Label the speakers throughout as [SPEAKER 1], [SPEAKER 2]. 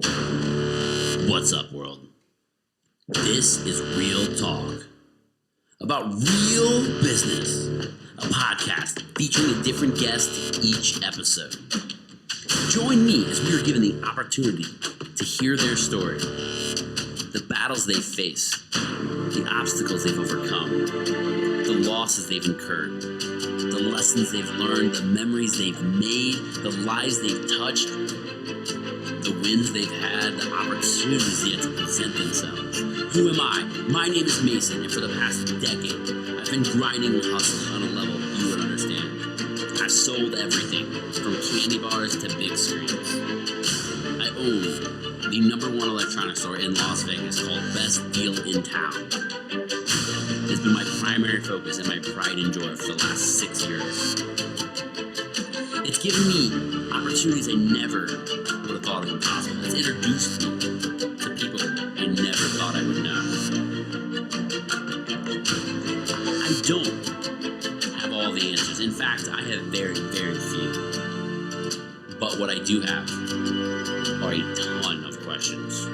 [SPEAKER 1] What's up, world? This is Real Talk about real business, a podcast featuring a different guest each episode. Join me as we are given the opportunity to hear their story, the battles they face, the obstacles they've overcome, the losses they've incurred, the lessons they've learned, the memories they've made, the lives they've touched, the wins they've had, the opportunities yet to present themselves. Who am I? My name is Mason, and for the past decade, I've been grinding and hustling on a level you would understand. I've sold everything, from candy bars to big screens. I own the #1 electronics store in Las Vegas called Best Deal in Town. It's been my primary focus and my pride and joy for the last 6 years. It's given me opportunities I never would have thought even possible. It's introduced me to people I never thought I would know. I don't have all the answers. In fact, I have very, very few. But what I do have are a ton of questions.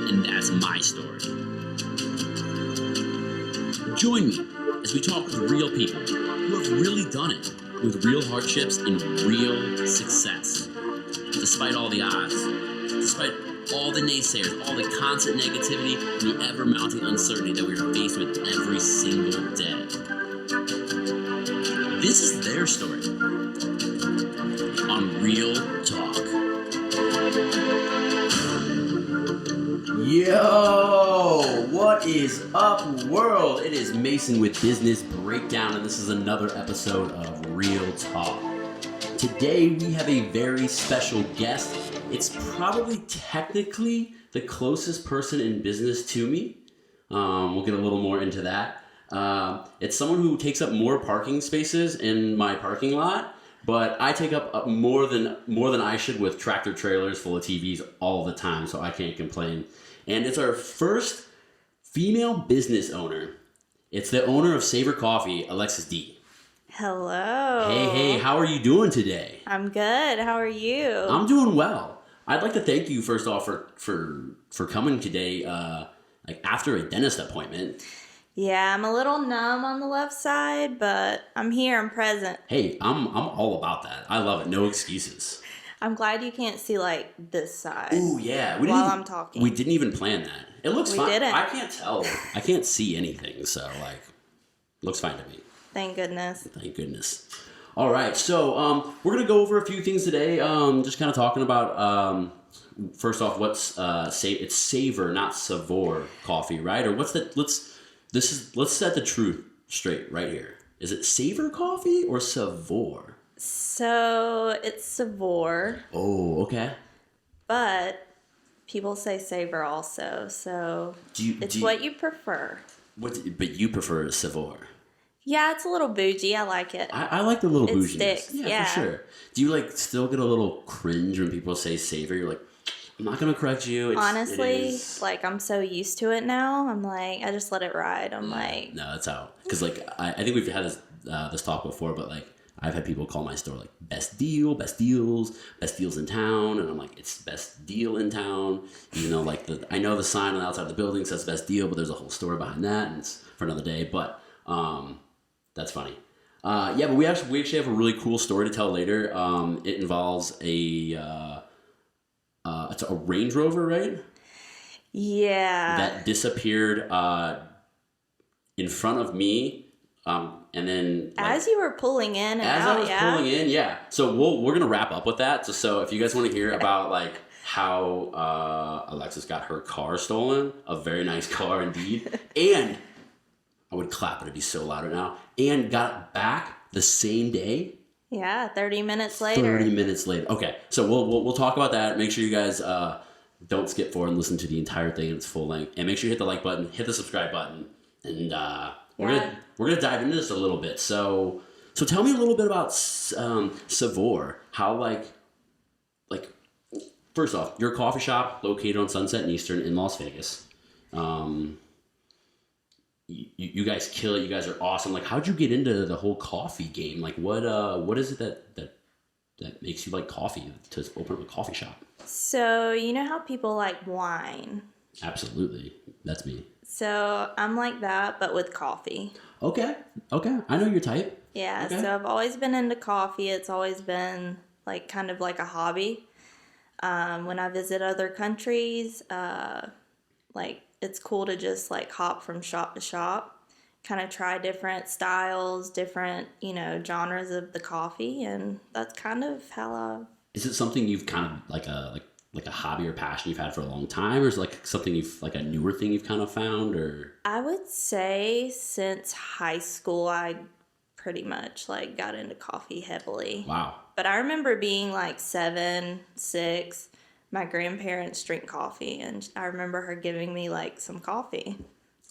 [SPEAKER 1] And that's my story. Join me as we talk with real people who have really done it, with real hardships and real success. Despite all the odds, despite all the naysayers, all the constant negativity, and the ever-mounting uncertainty that we are faced with every single day. This is their story on Real Talk. Yo, what is up, world? It is Mason with Business Breakdown, and this is another episode of Real Talk. Today, we have a very special guest. It's probably technically the closest person in business to me. We'll get a little more into that. It's someone who takes up more parking spaces in my parking lot, but I take up more than I should with tractor trailers full of TVs all the time, so I can't complain. And it's our first female business owner. It's the owner of Savor Coffee, Alexis D.
[SPEAKER 2] Hello.
[SPEAKER 1] Hey, how are you doing today?
[SPEAKER 2] I'm good. How are you?
[SPEAKER 1] I'm doing well. I'd like to thank you first off for coming today, after a dentist appointment.
[SPEAKER 2] Yeah, I'm a little numb on the left side, but I'm here. I'm present.
[SPEAKER 1] Hey, I'm all about that. I love it. No excuses.
[SPEAKER 2] I'm glad you can't see like this side.
[SPEAKER 1] Ooh, yeah.
[SPEAKER 2] I'm talking.
[SPEAKER 1] We didn't even plan that. It looks fine.
[SPEAKER 2] We didn't.
[SPEAKER 1] I can't tell. I can't see anything, so looks fine to me.
[SPEAKER 2] Thank goodness.
[SPEAKER 1] Thank goodness. All right, so we're gonna go over a few things today. Just kind of talking about first off, what's it's Savor, not Savor Coffee, right? Or what's the let's set the truth straight right here. Is it Savor Coffee or Savor?
[SPEAKER 2] So it's Savor.
[SPEAKER 1] Oh, okay.
[SPEAKER 2] But people say Savor also, so it's what you prefer.
[SPEAKER 1] But you prefer Savor?
[SPEAKER 2] Yeah, it's a little bougie. I like it.
[SPEAKER 1] I like the little bouginess.
[SPEAKER 2] Sticks. Yeah,
[SPEAKER 1] for sure. Do you still get a little cringe when people say Savor? You're like, I'm not gonna correct you.
[SPEAKER 2] Honestly, I'm so used to it now. I'm like, I just let it ride. I'm like,
[SPEAKER 1] no, that's out. Because I think we've had this talk before, but I've had people call my store best deal, best deals in town, and I'm like, it's best deal in town. Even though I know the sign on the outside of the building says best deal, but there's a whole story behind that, and it's for another day. But that's funny. But we actually have a really cool story to tell later. It involves it's a Range Rover, right?
[SPEAKER 2] Yeah.
[SPEAKER 1] That disappeared in front of me, and then
[SPEAKER 2] as you were pulling in and
[SPEAKER 1] I was pulling in, yeah. So we're gonna wrap up with that. So if you guys want to hear about how Alexis got her car stolen, a very nice car indeed, and I would clap, it'd be so louder now, and got it back the same day.
[SPEAKER 2] Yeah, 30 minutes later.
[SPEAKER 1] 30 minutes later. Okay, so we'll talk about that. Make sure you guys don't skip forward and listen to the entire thing in its full length. And make sure you hit the like button, hit the subscribe button, and we're gonna dive into this a little bit. So tell me a little bit about Savor. How first off, your coffee shop located on Sunset and Eastern in Las Vegas. You guys kill it. You guys are awesome. How'd you get into the whole coffee game? What is it that that makes you like coffee to open up a coffee shop?
[SPEAKER 2] So, you know how people like wine?
[SPEAKER 1] Absolutely. That's me.
[SPEAKER 2] So, I'm like that, but with coffee.
[SPEAKER 1] Okay. I know your type.
[SPEAKER 2] Yeah,
[SPEAKER 1] okay.
[SPEAKER 2] So I've always been into coffee. It's always been like kind of like a hobby. When I visit other countries, like it's cool to just like hop from shop to shop, kind of try different styles, different, genres of the coffee, and that's kind of how I...
[SPEAKER 1] Is it something you've kind of like a hobby or passion you've had for a long time, or is it like something you've like a newer thing you've kind of found? Or
[SPEAKER 2] I would say since high school I pretty much like got into coffee heavily.
[SPEAKER 1] Wow.
[SPEAKER 2] But I remember being like 7, 6, my grandparents drink coffee, and I remember her giving me like some coffee.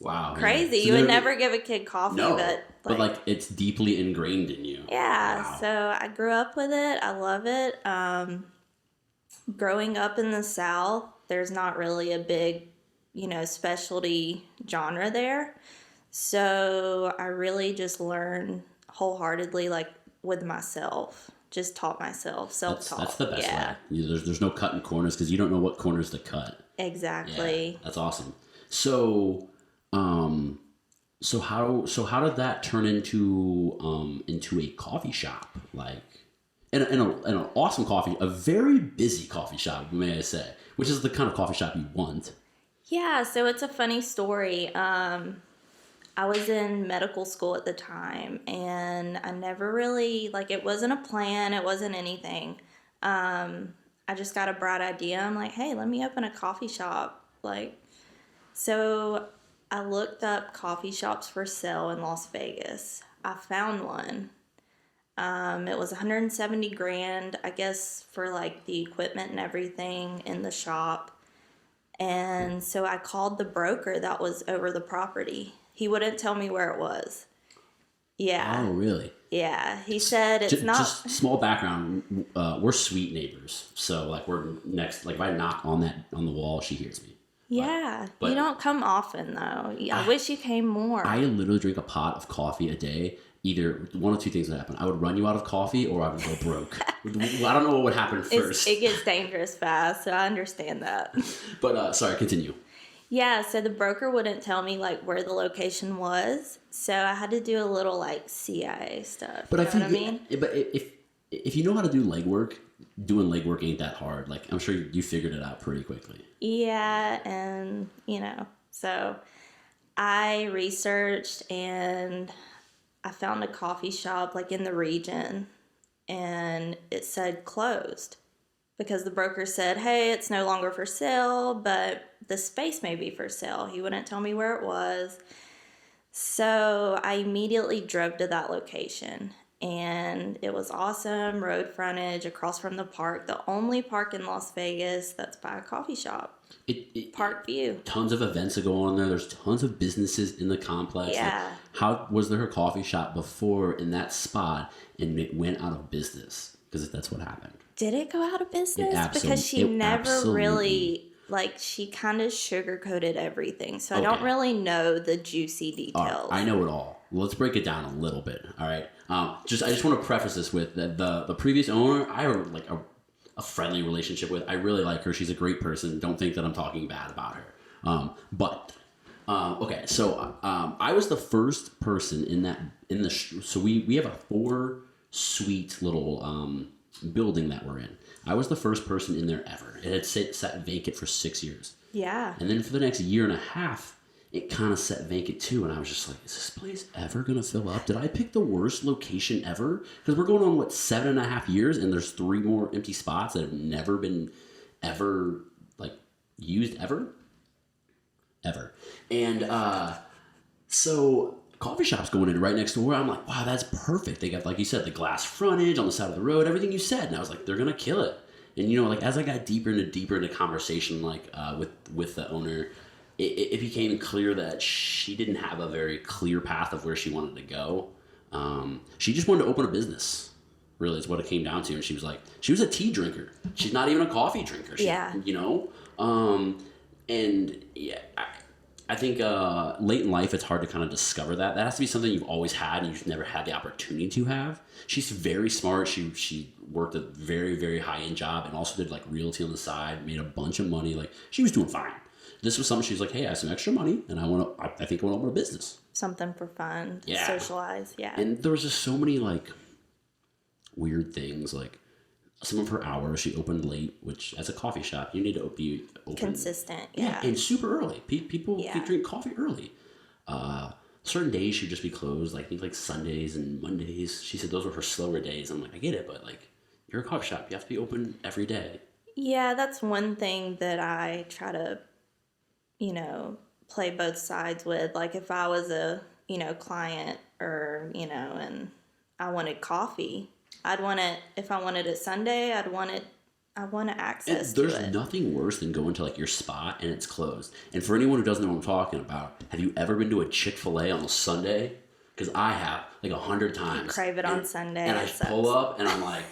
[SPEAKER 1] Wow.
[SPEAKER 2] Crazy.
[SPEAKER 1] So
[SPEAKER 2] you would never give a kid coffee,
[SPEAKER 1] no,
[SPEAKER 2] but
[SPEAKER 1] like it's deeply ingrained in you.
[SPEAKER 2] Yeah.
[SPEAKER 1] Wow.
[SPEAKER 2] So I grew up with it. I love it. Growing up in the South, there's not really a big, specialty genre there. So I really just learned wholeheartedly, like with myself. Just taught myself, self-taught.
[SPEAKER 1] That's the best way. There's no cutting corners because you don't know what corners to cut.
[SPEAKER 2] Exactly.
[SPEAKER 1] Yeah, that's awesome. So, so how did that turn into a coffee shop? Like, in an awesome coffee, a very busy coffee shop, may I say, which is the kind of coffee shop you want.
[SPEAKER 2] Yeah. So it's a funny story. I was in medical school at the time, and I never really, like, it wasn't a plan, it wasn't anything. I just got a bright idea. I'm like, hey, let me open a coffee shop. Like, so I looked up coffee shops for sale in Las Vegas. I found one. It was $170,000, I guess, for like the equipment and everything in the shop. And so I called the broker that was over the property. He wouldn't tell me where it was. Yeah.
[SPEAKER 1] Oh, really?
[SPEAKER 2] Yeah. He said it's not...
[SPEAKER 1] Just small background. We're sweet neighbors. So, like, we're next... Like, if I knock on the wall, she hears me.
[SPEAKER 2] Yeah. But you don't come often, though. I wish you came more.
[SPEAKER 1] I literally drink a pot of coffee a day. Either one of two things would happen. I would run you out of coffee or I would go broke. I don't know what would happen first.
[SPEAKER 2] It gets dangerous fast, so I understand that.
[SPEAKER 1] But, sorry, continue.
[SPEAKER 2] Yeah, so the broker wouldn't tell me like where the location was, so I had to do a little like CIA stuff.
[SPEAKER 1] But
[SPEAKER 2] you know what I mean?
[SPEAKER 1] But if you know how to do legwork, doing legwork ain't that hard. Like I'm sure you figured it out pretty quickly.
[SPEAKER 2] Yeah, and so I researched and I found a coffee shop like in the region, and it said closed. Because the broker said, hey, it's no longer for sale, but the space may be for sale. He wouldn't tell me where it was. So I immediately drove to that location. And it was awesome, road frontage across from the park. The only park in Las Vegas that's by a coffee shop. Park View.
[SPEAKER 1] Tons of events that go on there. There's tons of businesses in the complex.
[SPEAKER 2] Yeah.
[SPEAKER 1] Like, how was there a coffee shop before in that spot and it went out of business? Because that's what happened.
[SPEAKER 2] Did it go out of business? Because she never really, like, she kind of sugarcoated everything. So okay. I don't really know the juicy details.
[SPEAKER 1] I know it all. Let's break it down a little bit. All right. I just want to preface this with that the previous owner, I have like a friendly relationship with. I really like her. She's a great person. Don't think that I'm talking bad about her. Okay. So I was the first person so we have a 4-suite little building that we're in. I was the first person in there ever. It had sat vacant for 6 years.
[SPEAKER 2] Yeah.
[SPEAKER 1] And then for the next year and a half, it kind of sat vacant too. And I was just like, is this place ever going to fill up? Did I pick the worst location ever? Because we're going on, 7.5 years, and there's 3 more empty spots that have never been ever, used ever. And so coffee shop's going in right next door. I'm like, wow, that's perfect. They got, like you said, the glass frontage on the side of the road, everything you said. And I was like, they're going to kill it. And, as I got deeper into conversation, with the owner, it became clear that she didn't have a very clear path of where she wanted to go. She just wanted to open a business, really, is what it came down to. And she was a tea drinker. She's not even a coffee drinker. I think late in life, it's hard to kind of discover that. That has to be something you've always had and you've never had the opportunity to have. She's very smart. She worked a very, very high-end job and also did like realty on the side, made a bunch of money. Like she was doing fine. This was something she's like, hey, I have some extra money and I think I want to open a business.
[SPEAKER 2] Something for fun,
[SPEAKER 1] Yeah.
[SPEAKER 2] socialize, yeah.
[SPEAKER 1] And there was just so many like weird things. Like some of her hours, she opened late, which as a coffee shop, you need to be open.
[SPEAKER 2] Consistent,
[SPEAKER 1] Yeah, and super early. People can drink coffee early. Certain days she'd just be closed. Like I think like Sundays and Mondays. She said those were her slower days. I'm like, I get it, but like you're a coffee shop. You have to be open every day.
[SPEAKER 2] Yeah, that's one thing that I try to, play both sides with. Like if I was a, client or, and I wanted coffee, I'd want it, if I wanted it Sunday, I want access to it.
[SPEAKER 1] There's nothing worse than going to like your spot and it's closed. And for anyone who doesn't know what I'm talking about, have you ever been to a Chick-fil-A on a Sunday? Because I have like 100 times.
[SPEAKER 2] You crave it on Sunday.
[SPEAKER 1] And I pull up and I'm like,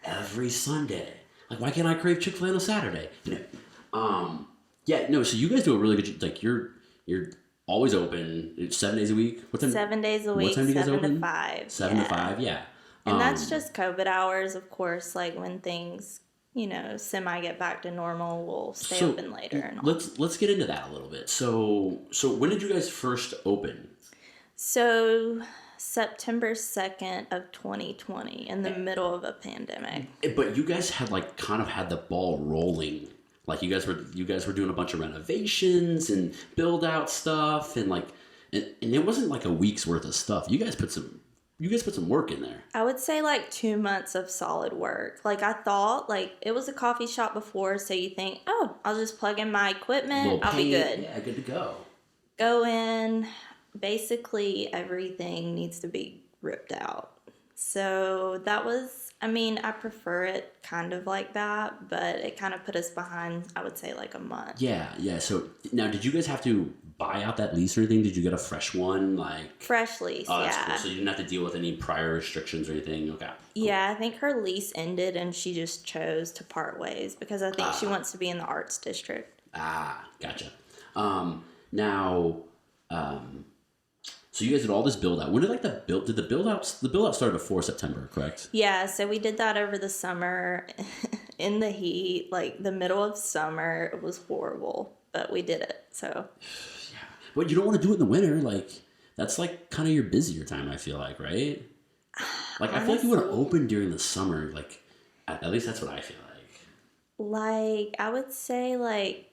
[SPEAKER 1] every Sunday. Like, why can't I crave Chick-fil-A on a Saturday? So you guys do a really good, like you're always open. It's 7 days a week. What time?
[SPEAKER 2] 7 days a week.
[SPEAKER 1] What time do you guys
[SPEAKER 2] 7
[SPEAKER 1] open?
[SPEAKER 2] to 5.
[SPEAKER 1] 7 to 5, yeah.
[SPEAKER 2] And that's just COVID hours, of course. Like when things, semi get back to normal, we'll stay open later. And all.
[SPEAKER 1] Let's get into that a little bit. So when did you guys first open?
[SPEAKER 2] So September 2nd of 2020, in the middle of a pandemic.
[SPEAKER 1] But you guys had like kind of had the ball rolling. Like you guys were doing a bunch of renovations and build out stuff and like and it wasn't like a week's worth of stuff. You guys put some work in there.
[SPEAKER 2] I would say like 2 months of solid work. Like I thought like it was a coffee shop before, so you think, oh, I'll just plug in my equipment, I'll be good.
[SPEAKER 1] Yeah, good to go.
[SPEAKER 2] Go in, basically everything needs to be ripped out. So that was, I prefer it kind of like that, but it kind of put us behind, I would say, like a month.
[SPEAKER 1] Yeah. So now, did you guys have to buy out that lease or anything? Did you get a fresh one?
[SPEAKER 2] Fresh lease,
[SPEAKER 1] oh, that's cool. So you didn't have to deal with any prior restrictions or anything? Okay. Cool.
[SPEAKER 2] Yeah, I think her lease ended and she just chose to part ways because I think she wants to be in the arts district.
[SPEAKER 1] Gotcha. So you guys did all this build out. When did the build out started before September, correct?
[SPEAKER 2] Yeah, so we did that over the summer in the heat, like the middle of summer. It was horrible, but we did it. So
[SPEAKER 1] yeah. But you don't want to do it in the winter, like that's like kind of your busier time, I feel like, right? Like honestly, I feel like you would have opened during the summer, like at least that's what I feel like.
[SPEAKER 2] Like I would say like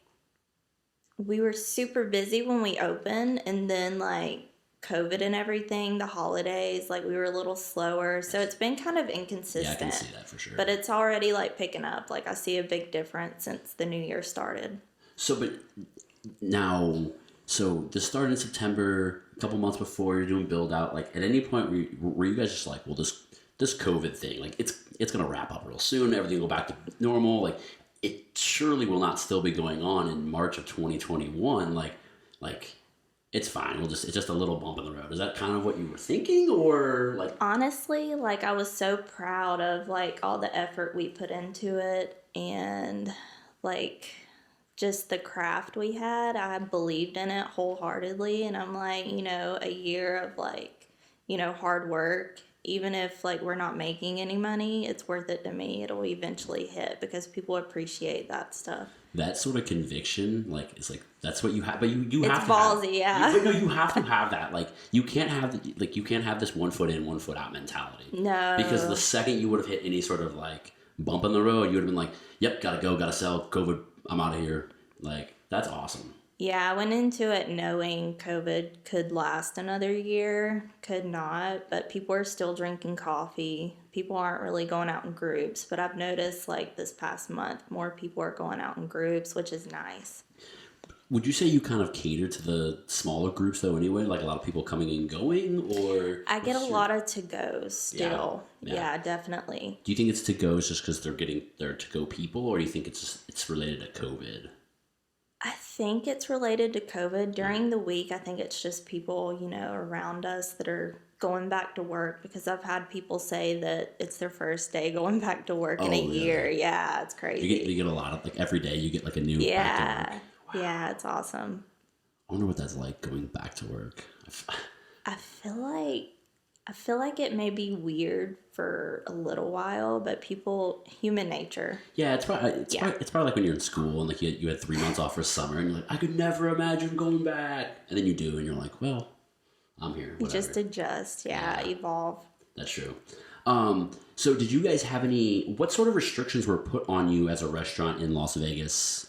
[SPEAKER 2] we were super busy when we opened and then like COVID and everything, the holidays, like we were a little slower. So it's been kind of inconsistent.
[SPEAKER 1] Yeah, I can see that for sure.
[SPEAKER 2] But it's already like picking up. Like I see a big difference since the new year started.
[SPEAKER 1] So this started in September, a couple months before you're doing build out. Like at any point were you guys just like, well, this COVID thing, like it's gonna wrap up real soon. Everything will go back to normal. Like it surely will not still be going on in March of 2021. Like it's fine. It's just a little bump in the road. Is that kind of what you were thinking, or like?
[SPEAKER 2] Honestly, like I was so proud of like all the effort we put into it and like just the craft we had. I believed in it wholeheartedly, and I'm like, a year of like, hard work. Even if like we're not making any money, it's worth it to me. It'll eventually hit because people appreciate that stuff.
[SPEAKER 1] That sort of conviction, like it's like that's what you have, but you
[SPEAKER 2] it's
[SPEAKER 1] have to
[SPEAKER 2] ballsy, yeah.
[SPEAKER 1] But no, you have to have that. Like you can't have this 1 foot in, 1 foot out mentality.
[SPEAKER 2] No,
[SPEAKER 1] because the second you would have hit any sort of like bump in the road, you would have been like, "Yep, gotta go, gotta sell. COVID, I'm out of here." Like that's awesome.
[SPEAKER 2] Yeah, I went into it knowing COVID could last another year, could not, but people are still drinking coffee. People aren't really going out in groups, but I've noticed like this past month, more people are going out in groups, which is nice.
[SPEAKER 1] Would you say you kind of cater to the smaller groups though anyway? Like a lot of people coming and going, or?
[SPEAKER 2] I get a lot of to-goes still. Yeah, definitely.
[SPEAKER 1] Do you think it's to-goes just because they're to-go people, or do you think it's related to COVID?
[SPEAKER 2] I think it's related to COVID. During the week, I think it's just people, around us that are going back to work because I've had people say that it's their first day going back to work in a year. Yeah, it's crazy.
[SPEAKER 1] You get a lot of, like every day you get like a new
[SPEAKER 2] back to work. Wow. Yeah, it's awesome.
[SPEAKER 1] I wonder what that's like going back to work.
[SPEAKER 2] I feel like it may be weird for a little while, but human nature.
[SPEAKER 1] Yeah, it's probably like when you're in school and like you had 3 months off for summer and you're like, I could never imagine going back, and then you do and you're like, well, I'm here.
[SPEAKER 2] You
[SPEAKER 1] Whatever.
[SPEAKER 2] just adjust, evolve.
[SPEAKER 1] That's true. So did you guys have what sort of restrictions were put on you as a restaurant in Las Vegas?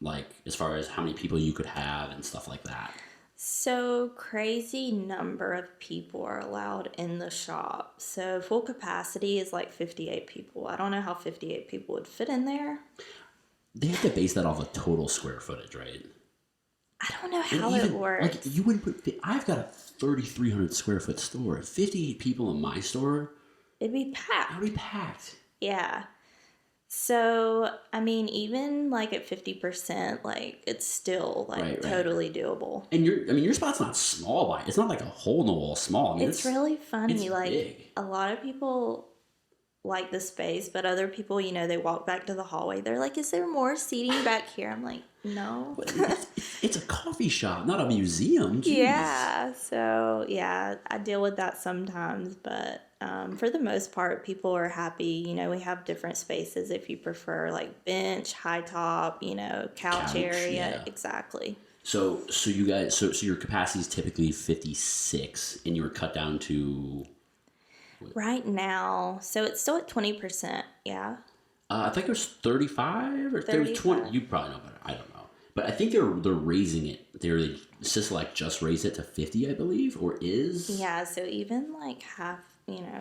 [SPEAKER 1] Like as far as how many people you could have and stuff like that?
[SPEAKER 2] So crazy number of people are allowed in the shop. So full capacity is like 58 people. I don't know how 58 people would fit in there.
[SPEAKER 1] They have to base that off of total square footage, right?
[SPEAKER 2] I don't know how it works.
[SPEAKER 1] Like you wouldn't put. I've got a 3,300 square foot store. 58 people in my store.
[SPEAKER 2] It'd be packed.
[SPEAKER 1] It'd be packed.
[SPEAKER 2] Yeah. So, I mean, even like at 50%, like it's still like totally doable.
[SPEAKER 1] And your spot's not small it's not like a hole in the wall small. I mean,
[SPEAKER 2] it's really funny.
[SPEAKER 1] It's
[SPEAKER 2] like
[SPEAKER 1] big.
[SPEAKER 2] A lot of people like the space, but other people, they walk back to the hallway. They're like, is there more seating back here? I'm like, no.
[SPEAKER 1] It's a coffee shop, not a museum. Jeez.
[SPEAKER 2] Yeah. So, yeah, I deal with that sometimes, but for the most part, people are happy. We have different spaces if you prefer, like bench, high top, couch area.
[SPEAKER 1] Yeah.
[SPEAKER 2] Exactly.
[SPEAKER 1] So you guys, so your capacity is typically 56, and you were cut down to
[SPEAKER 2] right now. So it's still at 20%. Yeah.
[SPEAKER 1] I think it was 35 or 20. You probably know better. I don't know, but I think they're raising it. Sisalak just raised it to 50, I believe, or is.
[SPEAKER 2] Yeah. So even like half.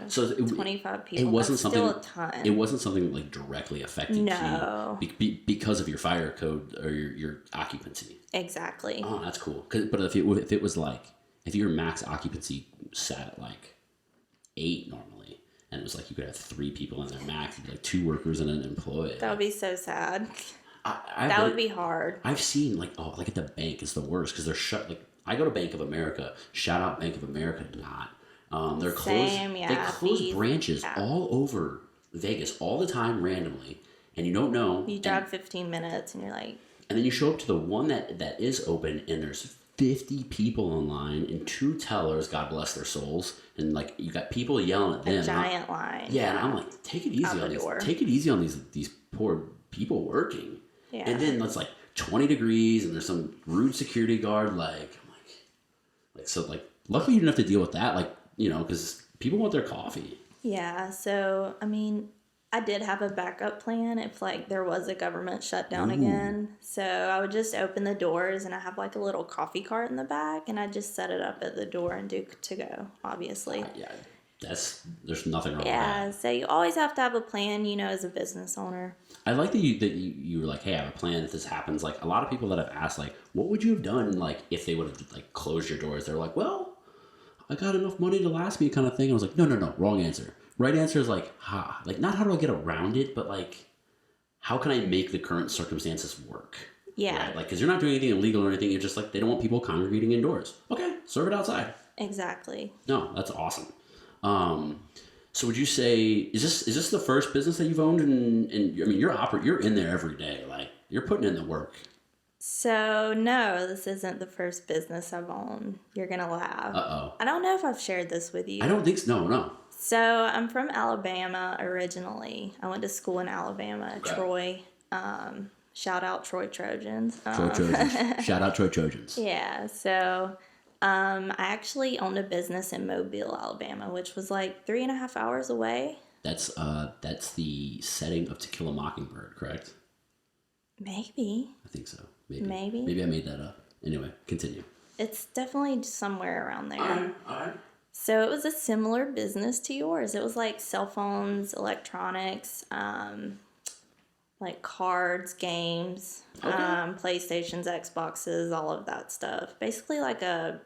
[SPEAKER 1] So
[SPEAKER 2] 25 people.
[SPEAKER 1] It wasn't
[SPEAKER 2] That's
[SPEAKER 1] something.
[SPEAKER 2] Still a ton.
[SPEAKER 1] It wasn't something like directly affecting you because of your fire code or your occupancy.
[SPEAKER 2] Exactly.
[SPEAKER 1] Oh, that's cool. But if it was like if your max occupancy sat at like 8 normally, and it was like you could have 3 people in there max, like 2 workers and an employee.
[SPEAKER 2] That would be so sad.
[SPEAKER 1] That
[SPEAKER 2] would be hard.
[SPEAKER 1] I've seen like at the bank is the worst because they're shut. Like I go to Bank of America. Shout out Bank of America. Not. They're closed. They close branches all over Vegas all the time randomly, and you don't know.
[SPEAKER 2] You drive 15 minutes, and you're like.
[SPEAKER 1] And then you show up to the one that is open, and there's 50 people in line and 2 tellers. God bless their souls. And like you got people yelling at them.
[SPEAKER 2] A giant line.
[SPEAKER 1] Yeah, and I'm like, take it easy on these. Take it easy on these poor people working. Yeah. And then it's like 20 degrees, and there's some rude security guard. Like luckily you didn't have to deal with that. Like. Because people want their coffee.
[SPEAKER 2] Yeah, so, I mean, I did have a backup plan if, like, there was a government shutdown again. So I would just open the doors, and I have, like, a little coffee cart in the back, and I just set it up at the door and do to go, obviously.
[SPEAKER 1] Yeah, there's nothing wrong with that.
[SPEAKER 2] Yeah, so you always have to have a plan, as a business owner.
[SPEAKER 1] I like that you were like, hey, I have a plan if this happens. Like, a lot of people that I've asked, like, what would you have done, like, if they would have, like, closed your doors? They're like, well, I got enough money to last me kind of thing. I was like, no, wrong answer. Right answer is like, not how do I get around it, but like, how can I make the current circumstances work?
[SPEAKER 2] Yeah.
[SPEAKER 1] Right? Like, because you're not doing anything illegal or anything. You're just like, they don't want people congregating indoors. Okay, serve it outside.
[SPEAKER 2] Exactly.
[SPEAKER 1] No, that's awesome. So would you say, is this the first business that you've owned? And I mean, you're in there every day. Like, you're putting in the work.
[SPEAKER 2] So, no, this isn't the first business I've owned. You're going to laugh.
[SPEAKER 1] Uh-oh.
[SPEAKER 2] I don't know if I've shared this with you.
[SPEAKER 1] I don't think so. No.
[SPEAKER 2] So, I'm from Alabama originally. I went to school in Alabama, okay. Troy. Shout out Troy Trojans.
[SPEAKER 1] Troy Trojans. Shout out Troy Trojans.
[SPEAKER 2] Yeah, so I actually owned a business in Mobile, Alabama, which was like 3.5 hours away.
[SPEAKER 1] That's the setting of To Kill a Mockingbird, correct?
[SPEAKER 2] Maybe.
[SPEAKER 1] I think so. Maybe I made that up. Anyway, continue.
[SPEAKER 2] It's definitely somewhere around there.
[SPEAKER 1] All right.
[SPEAKER 2] So it was a similar business to yours. It was like cell phones, electronics, like cards, games, okay. PlayStations, Xboxes, all of that stuff. Basically like a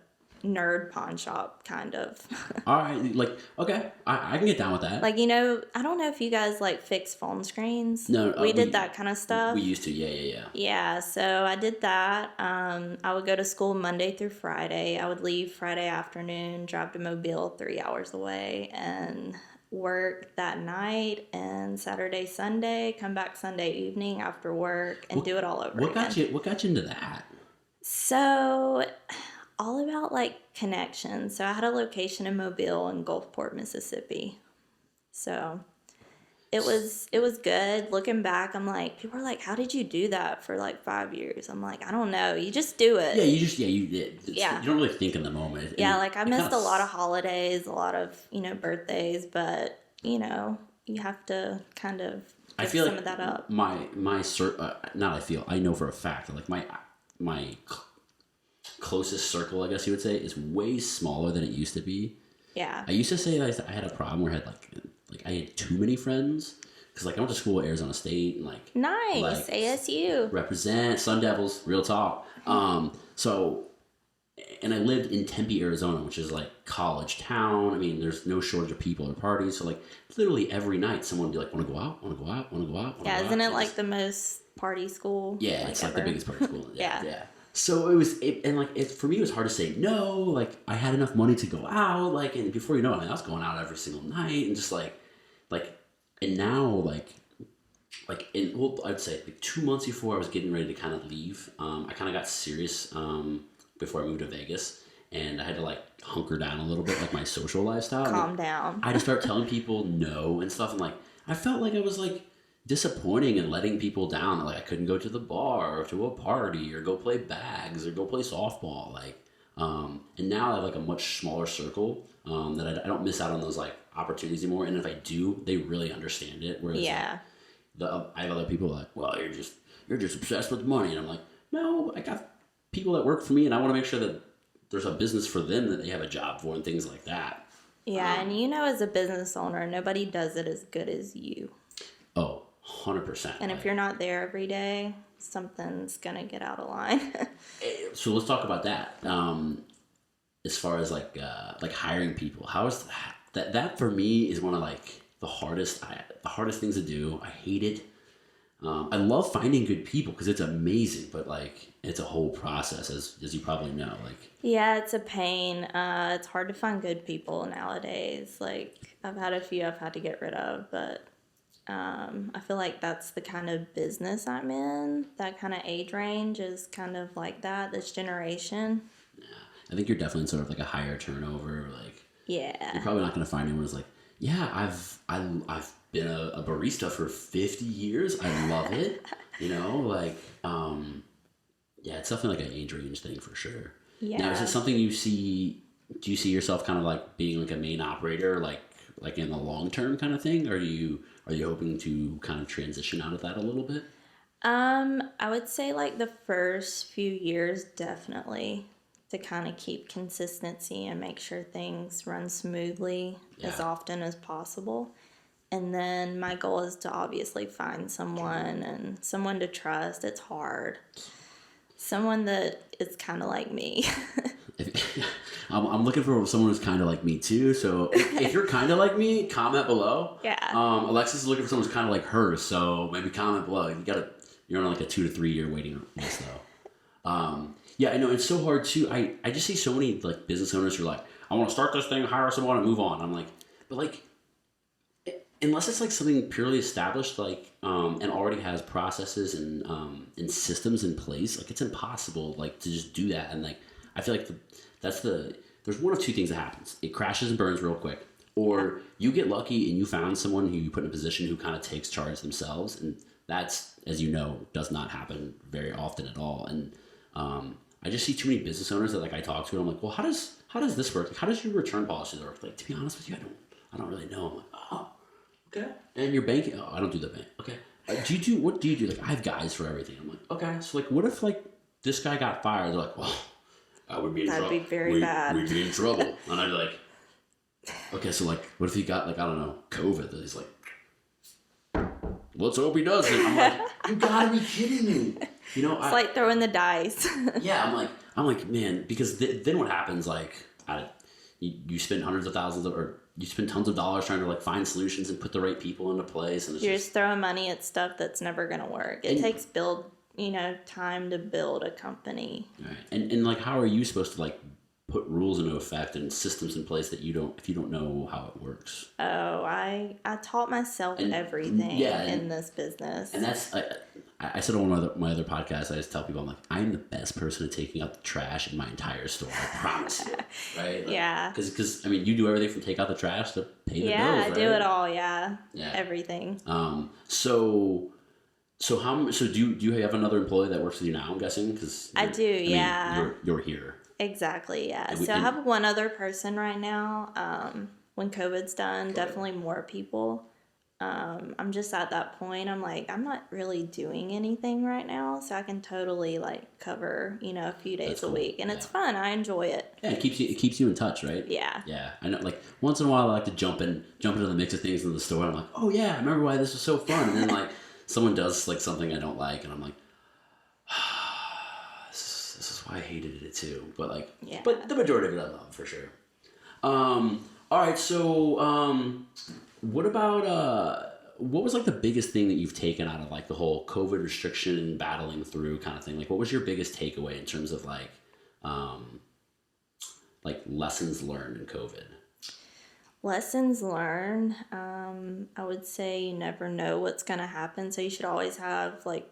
[SPEAKER 2] nerd pawn shop, kind of.
[SPEAKER 1] All right, like, okay, I can get down with that.
[SPEAKER 2] Like, I don't know if you guys like fix phone screens.
[SPEAKER 1] No,
[SPEAKER 2] we did that kind of stuff.
[SPEAKER 1] We used to, yeah.
[SPEAKER 2] Yeah, so I did that. I would go to school Monday through Friday. I would leave Friday afternoon, drive to Mobile 3 hours away, and work that night and Saturday, Sunday, come back Sunday evening after work and do it all over again.
[SPEAKER 1] What got you into that?
[SPEAKER 2] So, all about like connections. So, I had a location in Mobile and Gulfport, Mississippi. So, it was good. Looking back, I'm like, people are like, "How did you do that for like 5 years?" I'm like, I don't know. You just do it.
[SPEAKER 1] Yeah, you did.
[SPEAKER 2] Yeah.
[SPEAKER 1] You don't really think in the moment.
[SPEAKER 2] Yeah, like I missed a lot of holidays, a lot of, birthdays, but, you have to kind of
[SPEAKER 1] I
[SPEAKER 2] give
[SPEAKER 1] feel
[SPEAKER 2] some
[SPEAKER 1] like
[SPEAKER 2] of that up.
[SPEAKER 1] I know for a fact that like my closest circle, I guess you would say, is way smaller than it used to be.
[SPEAKER 2] Yeah.
[SPEAKER 1] I used to say that I had a problem where I had like I had too many friends because like I went to school at Arizona State and like
[SPEAKER 2] Nice. ASU.
[SPEAKER 1] represent Sun Devils, real talk. So and I lived in Tempe, Arizona, which is like college town. I mean, there's no shortage of people or parties. So like literally every night, someone would be like, "Want to go out? Want to go out? Want to go out?"
[SPEAKER 2] Yeah, isn't it like the most party school?
[SPEAKER 1] Yeah, it's like the biggest party school.
[SPEAKER 2] Yeah.
[SPEAKER 1] Yeah. So for me, it was hard to say no. Like I had enough money to go out. Like, and before you know it, I was going out every single night and just and now I'd say like 2 months before I was getting ready to kind of leave, I kind of got serious before I moved to Vegas, and I had to like hunker down a little bit, like my social lifestyle.
[SPEAKER 2] Calm down.
[SPEAKER 1] I had to start telling people no and stuff, and like I felt like I was like disappointing and letting people down. Like I couldn't go to the bar or to a party or go play bags or go play softball. Like, and now I have like a much smaller circle that I don't miss out on those like opportunities anymore. And if I do, they really understand it. Whereas I have other people like, well, you're just obsessed with money, and I'm like, no, I got people that work for me, and I want to make sure that there's a business for them that they have a job for and things like that.
[SPEAKER 2] Yeah, and as a business owner, nobody does it as good as you.
[SPEAKER 1] Oh, 100%.
[SPEAKER 2] And if you're not there every day, something's going to get out of line.
[SPEAKER 1] So let's talk about that. As far as like hiring people, how is that for me is one of like the hardest things to do. I hate it. I love finding good people because it's amazing, but like it's a whole process, as you probably know. Like,
[SPEAKER 2] yeah, it's a pain. It's hard to find good people nowadays. Like I've had a few I've had to get rid of, but I feel like that's the kind of business I'm in. That kind of age range is kind of like that. This generation.
[SPEAKER 1] Yeah, I think you're definitely in sort of like a higher turnover. Like,
[SPEAKER 2] yeah,
[SPEAKER 1] you're probably not going to find anyone who's like, yeah, I've been a barista for 50 years. I love it. Yeah, it's definitely like an age range thing for sure.
[SPEAKER 2] Yeah.
[SPEAKER 1] Now, is it something you see? Do you see yourself kind of like being like a main operator, like in the long term kind of thing? Or are you hoping to kind of transition out of that a little bit?
[SPEAKER 2] I would say like the first few years, definitely, to kind of keep consistency and make sure things run smoothly as often as possible. And then my goal is to obviously find someone to trust. It's hard. Someone that is kind of like me.
[SPEAKER 1] I'm looking for someone who's kind of like me too. So if you're kind of like me, comment below.
[SPEAKER 2] Yeah.
[SPEAKER 1] Alexis is looking for someone who's kind of like her. So maybe comment below. You're on like a 2 to 3 year waiting list though. Yeah, I know it's so hard too. I just see so many like business owners who are like, I want to start this thing, hire someone, and move on. I'm like, but like, unless it's like something purely established, like and already has processes and systems in place, like it's impossible like to just do that. And like I feel like there's one of two things that happens: it crashes and burns real quick, or you get lucky and you found someone who you put in a position who kind of takes charge themselves, and that's, as you know, does not happen very often at all. And I just see too many business owners that like I talk to, and I'm like, well, how does this work? Like, how does your return policy work? Like, to be honest with you, I don't really know. I'm like, oh, okay. And your bank? Oh, I don't do the bank. Okay. What do you do? Like, I have guys for everything. I'm like, okay. So like, what if like this guy got fired? They're like, well, I would be in trouble.
[SPEAKER 2] That'd be very bad.
[SPEAKER 1] We'd be in trouble. And I'd be like, okay, so like, what if he got like, I don't know, COVID? That he's like, let's hope he doesn't. I'm like, you gotta be kidding me.
[SPEAKER 2] It's like throwing the dice.
[SPEAKER 1] Yeah, I'm like, man, because then what happens? Like, you spend hundreds of thousands or you spend tons of dollars trying to like find solutions and put the right people into place, and
[SPEAKER 2] you're just throwing money at stuff that's never gonna work. It takes time to build a company.
[SPEAKER 1] Right. And like, how are you supposed to like put rules into effect and systems in place that if you don't know how it works?
[SPEAKER 2] Oh, I taught myself everything in this business.
[SPEAKER 1] And that's I said on my other podcast, I just tell people, I'm like, I'm the best person at taking out the trash in my entire store. I promise you. Right? Like,
[SPEAKER 2] Yeah.
[SPEAKER 1] Because, I mean, you do everything from take out the trash to pay the bills,
[SPEAKER 2] Yeah, I
[SPEAKER 1] right?
[SPEAKER 2] do it all, yeah.
[SPEAKER 1] Yeah.
[SPEAKER 2] Everything.
[SPEAKER 1] So do you have another employee that works with you now, I'm guessing? Because
[SPEAKER 2] I do, yeah.
[SPEAKER 1] You're here.
[SPEAKER 2] Exactly, yeah. So I have one other person right now. When COVID's done, definitely more people. I'm just at that point. I'm like, I'm not really doing anything right now, so I can totally like cover, a few days a week, and it's fun. I enjoy it.
[SPEAKER 1] Yeah, it keeps you in touch, right?
[SPEAKER 2] Yeah.
[SPEAKER 1] Yeah, I know. Like once in a while, I like to jump into the mix of things in the store. And I'm like, oh yeah, I remember why this was so fun. And then like someone does like something I don't like, and I'm like, this is why I hated it too. But like, but the majority of it I love for sure. All right, so what about what was like the biggest thing that you've taken out of like the whole COVID restriction and battling through kind of thing? Like, what was your biggest takeaway in terms of like lessons learned in COVID?
[SPEAKER 2] Lessons learned. I would say you never know what's gonna happen, so you should always have like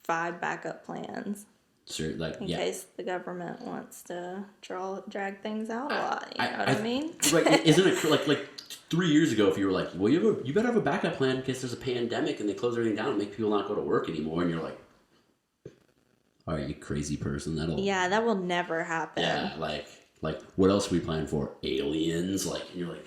[SPEAKER 2] 5 backup plans.
[SPEAKER 1] Sure, like
[SPEAKER 2] in case the government wants to drag things out a lot. You know what I mean?
[SPEAKER 1] Right? Isn't it like 3 years ago? If you were like, well, you better have a backup plan in case there's a pandemic and they close everything down and make people not go to work anymore, and you're like, all right, you crazy person,
[SPEAKER 2] that will never happen.
[SPEAKER 1] Yeah, like what else are we planning for? Aliens, like, and you're like,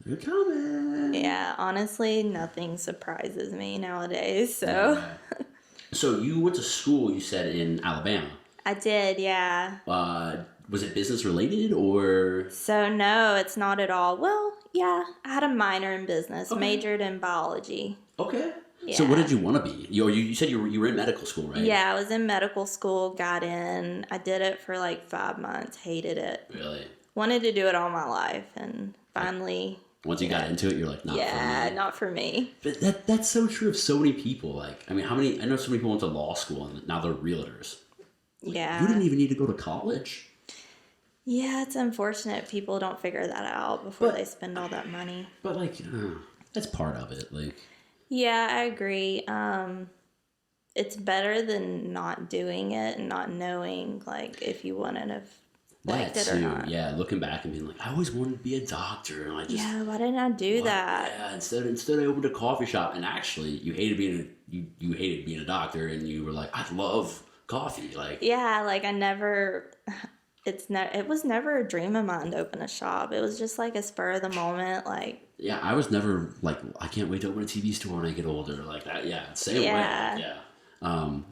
[SPEAKER 1] they're coming.
[SPEAKER 2] Yeah, honestly, nothing surprises me nowadays. So.
[SPEAKER 1] Yeah. So you went to school, you said, in Alabama.
[SPEAKER 2] I did, yeah.
[SPEAKER 1] Was it business related or?
[SPEAKER 2] So no, it's not at all. Well, yeah, I had a minor in business, majored in biology.
[SPEAKER 1] Okay.
[SPEAKER 2] Yeah.
[SPEAKER 1] So what did you want to be? You said you were in medical school, right?
[SPEAKER 2] Yeah, I was in medical school, got in. I did it for like 5 months, hated it.
[SPEAKER 1] Really?
[SPEAKER 2] Wanted to do it all my life, and finally...
[SPEAKER 1] Once you got into it, you're like, not for me.
[SPEAKER 2] Yeah, not for me.
[SPEAKER 1] But that's so true of so many people. Like, I mean, I know so many people went to law school and now they're realtors.
[SPEAKER 2] Yeah.
[SPEAKER 1] You didn't even need to go to college.
[SPEAKER 2] Yeah, it's unfortunate people don't figure that out before they spend all that money.
[SPEAKER 1] But like, that's part of it. Like.
[SPEAKER 2] Yeah, I agree. It's better than not doing it and not knowing, like, if you wouldn't have liked it or not.
[SPEAKER 1] Yeah, looking back and being like, I always wanted to be a doctor, and I just
[SPEAKER 2] why didn't I do that?
[SPEAKER 1] Yeah, instead I opened a coffee shop, and actually you hated being a doctor, and you were like, I love coffee, like
[SPEAKER 2] like I never. It was never a dream of mine to open a shop. It was just like a spur of the moment, like.
[SPEAKER 1] Yeah, I was never like, I can't wait to open a TV store when I get older, like that. Yeah, same way. Yeah.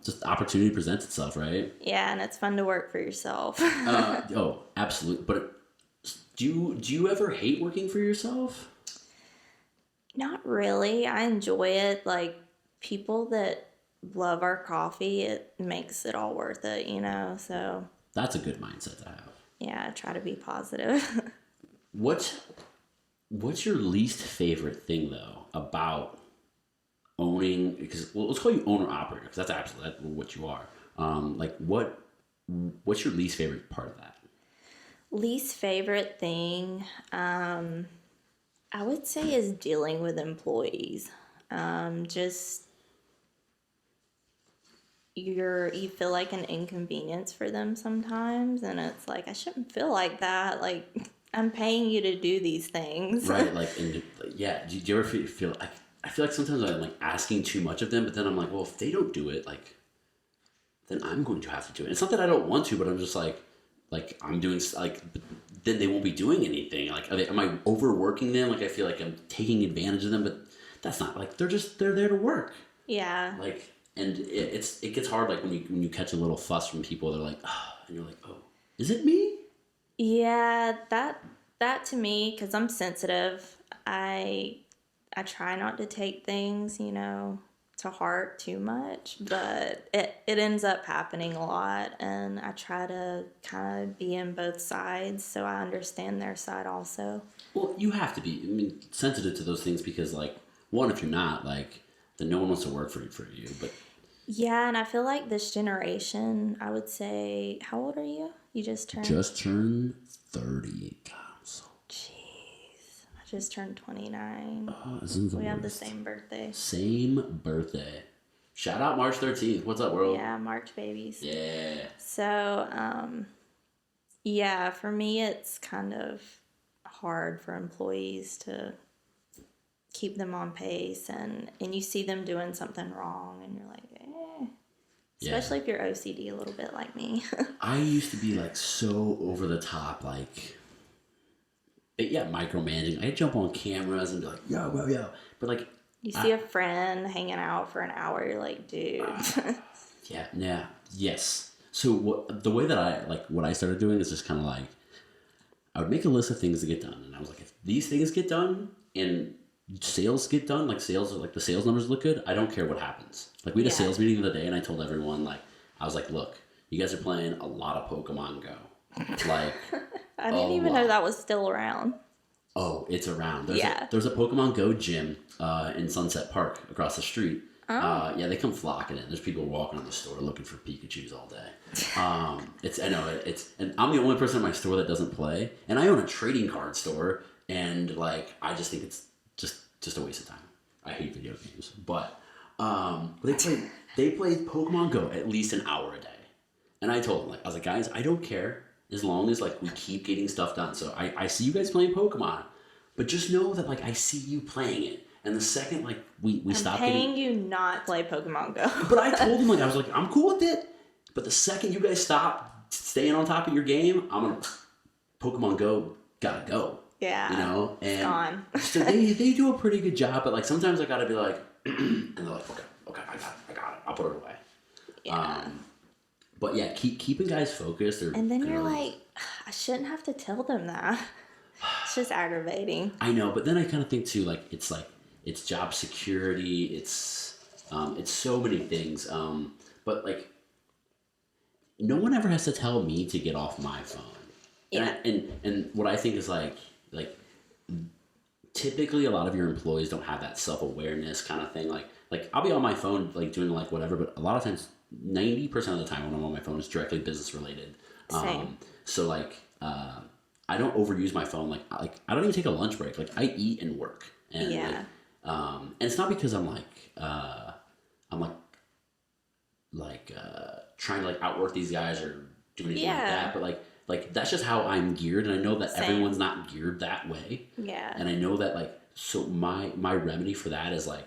[SPEAKER 1] Just opportunity presents itself, right?
[SPEAKER 2] Yeah, and it's fun to work for yourself.
[SPEAKER 1] Oh, absolutely. But do you ever hate working for yourself?
[SPEAKER 2] Not really. I enjoy it. Like, people that love our coffee, it makes it all worth it, so.
[SPEAKER 1] That's a good mindset to have.
[SPEAKER 2] Yeah, I try to be positive.
[SPEAKER 1] What's your least favorite thing, though, about owning, because let's call you owner operator, because that's absolutely what you are. What's your least favorite part of that?
[SPEAKER 2] Least favorite thing, I would say, is dealing with employees. Just you feel like an inconvenience for them sometimes, and it's like, I shouldn't feel like that. Like, I'm paying you to do these things.
[SPEAKER 1] Right, do you ever feel like, I feel like sometimes I'm like asking too much of them, but then I'm like, well, if they don't do it, like, then I'm going to have to do it. It's not that I don't want to, but I'm just like I'm doing, like, then they won't be doing anything. Like, am I overworking them? Like, I feel like I'm taking advantage of them, but that's not, like, they're there to work.
[SPEAKER 2] Yeah.
[SPEAKER 1] Like, and it gets hard, like, when you catch a little fuss from people, they're like, oh, and you're like, oh, is it me?
[SPEAKER 2] Yeah, that to me, because I'm sensitive, I try not to take things, to heart too much, but it ends up happening a lot, and I try to kind of be in both sides so I understand their side also.
[SPEAKER 1] Well, you have to be, sensitive to those things because, like, one, if you're not, like, then no one wants to work for you, but...
[SPEAKER 2] Yeah, and I feel like this generation, I would say, how old are you? You just turned...
[SPEAKER 1] Just turned 30. God, I'm so...
[SPEAKER 2] Jeez. I just turned 29.
[SPEAKER 1] Isn't the
[SPEAKER 2] We have the
[SPEAKER 1] worst.
[SPEAKER 2] same birthday.
[SPEAKER 1] Same birthday. Shout out March 13th. What's up, world?
[SPEAKER 2] Yeah, March babies.
[SPEAKER 1] Yeah.
[SPEAKER 2] So, yeah, for me, it's kind of hard for employees to keep them on pace, and you see them doing something wrong, and you're like, eh. Especially if you're OCD a little bit like me.
[SPEAKER 1] I used to be like so over the top, micromanaging. I'd jump on cameras and be like, yo. But like,
[SPEAKER 2] You see a friend hanging out for an hour, you're like, dude.
[SPEAKER 1] Yes. So the way that what I started doing is just kind of like, I would make a list of things to get done. And I was like, if these things get done and sales get done, the sales numbers look good, I don't care what happens. Like, we had a sales meeting the other day, and I told everyone, I was like, look, you guys are playing a lot of Pokemon Go. Like,
[SPEAKER 2] I didn't even know that was still around.
[SPEAKER 1] Oh, it's around. There's a Pokemon Go gym in Sunset Park across the street. Oh. They come flocking in. There's people walking on the store looking for Pikachus all day. And I'm the only person in my store that doesn't play. And I own a trading card store, and I just think it's just a waste of time. I hate video games, but they play Pokemon Go at least an hour a day. And I told them, I was like, guys, I don't care as long as we keep getting stuff done. So I see you guys playing Pokemon, but just know that I see you playing it. And the second we stop
[SPEAKER 2] paying you not play Pokemon Go.
[SPEAKER 1] But I told them I was like, I'm cool with it. But the second you guys stop staying on top of your game, I'm gonna Pokemon Go gotta go.
[SPEAKER 2] Yeah.
[SPEAKER 1] And
[SPEAKER 2] it's gone.
[SPEAKER 1] So they do a pretty good job, but sometimes I gotta be like, and they're like, okay, I got it. I'll put it away.
[SPEAKER 2] Yeah.
[SPEAKER 1] But yeah, keeping guys focused.
[SPEAKER 2] And then you're like, I shouldn't have to tell them that. It's just aggravating.
[SPEAKER 1] I know, but then I kind of think too, it's job security, it's so many things. But no one ever has to tell me to get off my phone.
[SPEAKER 2] Yeah.
[SPEAKER 1] And what I think is typically a lot of your employees don't have that self-awareness kind of thing. I'll be on my phone doing whatever, but a lot of times 90% of the time when I'm on my phone is directly business related.
[SPEAKER 2] Same.
[SPEAKER 1] So I don't overuse my phone. I don't even take a lunch break. I eat and work. And and it's not because I'm trying to outwork these guys or do anything like that. But that's just how I'm geared, and I know that everyone's not geared that way.
[SPEAKER 2] Yeah.
[SPEAKER 1] And I know that so my remedy for that is to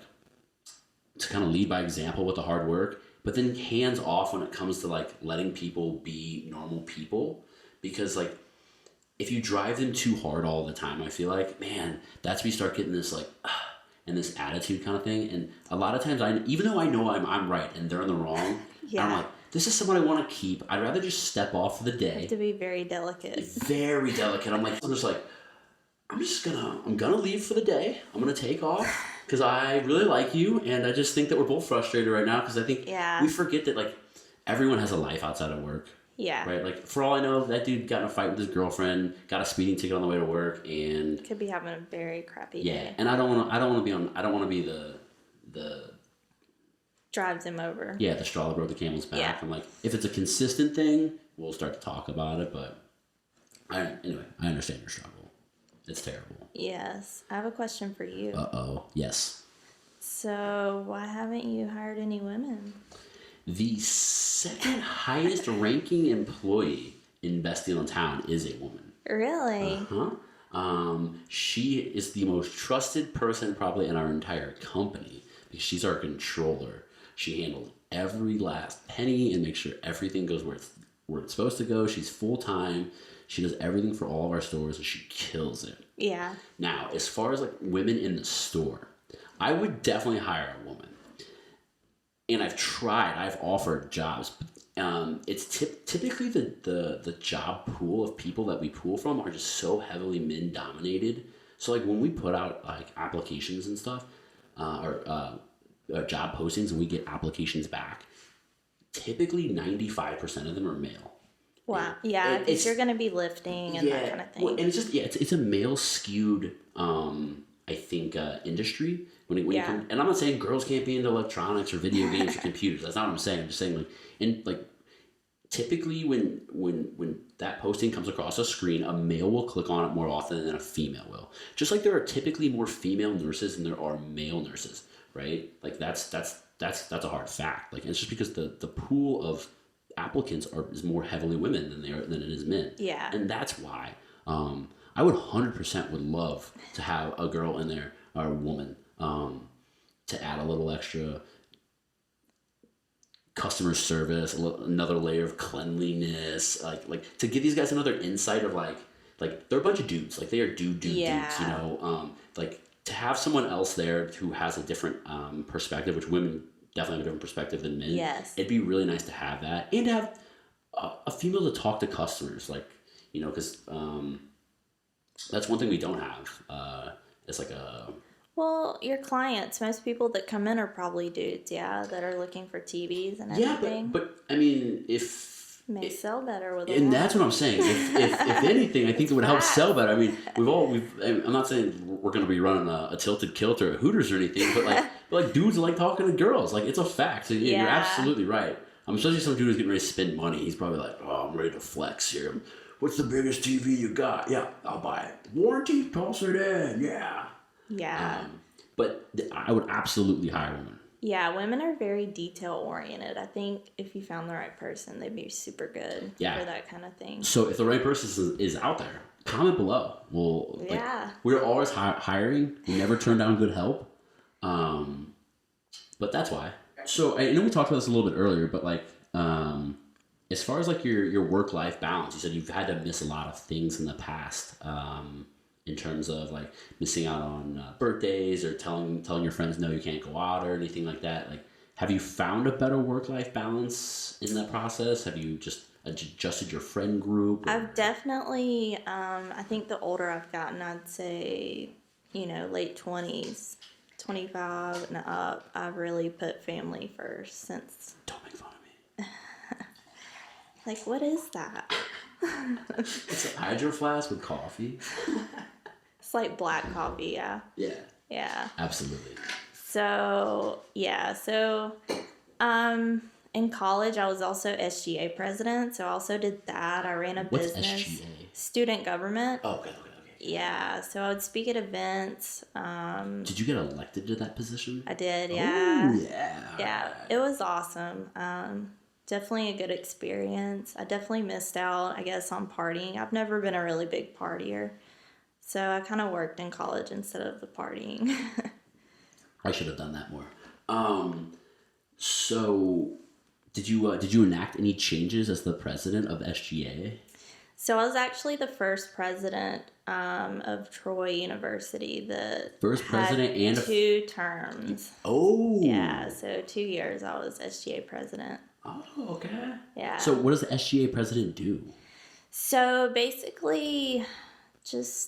[SPEAKER 1] kind of lead by example with the hard work, but then hands off when it comes to letting people be normal people, because if you drive them too hard all the time, I feel man, that's when you start getting this and this attitude kind of thing. And a lot of times, even though I know I'm right and they're in the wrong, I'm this is someone I want to keep. I'd rather just step off for the day.
[SPEAKER 2] You have to be very delicate.
[SPEAKER 1] Very delicate. I'm gonna leave for the day. I'm gonna take off because I really like you, and I just think that we're both frustrated right now because I think we forget that everyone has a life outside of work.
[SPEAKER 2] Yeah.
[SPEAKER 1] Right. For all I know, that dude got in a fight with his girlfriend, got a speeding ticket on the way to work, and
[SPEAKER 2] could be having a very crappy day.
[SPEAKER 1] Yeah, and I don't want to be the
[SPEAKER 2] drives him over.
[SPEAKER 1] Yeah, the straw that broke the camel's back.
[SPEAKER 2] Yeah.
[SPEAKER 1] I'm if it's a consistent thing, we'll start to talk about it. But I understand your struggle. It's terrible.
[SPEAKER 2] Yes, I have a question for you.
[SPEAKER 1] Yes.
[SPEAKER 2] So why haven't you hired any women?
[SPEAKER 1] The second highest ranking employee in Best Deal in Town is a woman.
[SPEAKER 2] Really?
[SPEAKER 1] She is the most trusted person probably in our entire company because she's our controller. She handles every last penny and makes sure everything goes where it's supposed to go. She's full-time. She does everything for all of our stores, and she kills it.
[SPEAKER 2] Yeah.
[SPEAKER 1] Now, as far as women in the store, I would definitely hire a woman. And I've offered jobs. It's typically the job pool of people that we pool from are just so heavily men dominated. So when we put out applications and stuff, or job postings, and we get applications back, typically 95% of them are male.
[SPEAKER 2] Wow. Yeah, because you're going to be lifting and that kind of thing.
[SPEAKER 1] Well, and it's just it's a male skewed I think industry when you come, and I'm not saying girls can't be into electronics or video games or computers. That's not what I'm saying. I'm just saying typically when that posting comes across a screen, a male will click on it more often than a female will. Just like there are typically more female nurses than there are male nurses, right? Like that's a hard fact. Like, and it's just because the pool of applicants is more heavily women than it is men.
[SPEAKER 2] Yeah.
[SPEAKER 1] And that's why I would 100% would love to have a girl in there or a woman to add a little extra customer service, another layer of cleanliness, like to give these guys another insight of like they're a bunch of dudes, like they are dudes, you know, like to have someone else there who has a different perspective, which women definitely have a different perspective than men.
[SPEAKER 2] Yes.
[SPEAKER 1] It'd be really nice to have that, and to have a female to talk to customers, like, you know, because that's one thing we don't have. It's like a...
[SPEAKER 2] Well, your clients, most people that come in are probably dudes, that are looking for TVs and everything.
[SPEAKER 1] Yeah, but I mean,
[SPEAKER 2] may sell better with
[SPEAKER 1] and that's what I'm saying. If anything, I think it would help sell better. I mean, I'm not saying we're going to be running a tilted kilt or a Hooters or anything, but like dudes like talking to girls. Like, it's a fact. So you're absolutely right. Especially some dude who's getting ready to spend money. He's probably like, oh, I'm ready to flex here. What's the biggest TV you got? Yeah, I'll buy it. Warranty? Toss it in. Yeah.
[SPEAKER 2] Yeah.
[SPEAKER 1] But I would absolutely hire women.
[SPEAKER 2] Yeah, women are very detail-oriented. I think if you found the right person, they'd be super good for that kind of thing.
[SPEAKER 1] So if the right person is out there, comment below. We're always hiring. We never turn down good help. But that's why. So I know we talked about this a little bit earlier, but like as far as like your work-life balance, you said you've had to miss a lot of things in the past. In terms of like missing out on birthdays or telling your friends no, you can't go out or anything like that. Like, have you found a better work-life balance in that process? Have you just adjusted your friend group?
[SPEAKER 2] I've definitely, I think the older I've gotten, I'd say, late 20s, 25 and up, I've really put family first since.
[SPEAKER 1] Don't make fun of me.
[SPEAKER 2] Like, what is that?
[SPEAKER 1] It's a hydro flask with coffee.
[SPEAKER 2] It's like black coffee, yeah.
[SPEAKER 1] Yeah.
[SPEAKER 2] Yeah.
[SPEAKER 1] Absolutely.
[SPEAKER 2] So, in college, I was also SGA president, so I also did that. I ran a business.
[SPEAKER 1] What's SGA?
[SPEAKER 2] Student government.
[SPEAKER 1] Oh, okay.
[SPEAKER 2] Yeah, so I would speak at events.
[SPEAKER 1] Did you get elected to that position?
[SPEAKER 2] I did, yeah.
[SPEAKER 1] Oh, yeah.
[SPEAKER 2] Yeah, it was awesome. Definitely a good experience. I definitely missed out, I guess, on partying. I've never been a really big partier. So I kind of worked in college instead of the partying.
[SPEAKER 1] I should have done that more. So did you enact any changes as the president of SGA?
[SPEAKER 2] So I was actually the first president of Troy University. The
[SPEAKER 1] first president and
[SPEAKER 2] 2 terms.
[SPEAKER 1] Oh.
[SPEAKER 2] Yeah, so 2 years I was SGA president.
[SPEAKER 1] Oh, okay.
[SPEAKER 2] Yeah.
[SPEAKER 1] So what does the SGA president do?
[SPEAKER 2] So basically,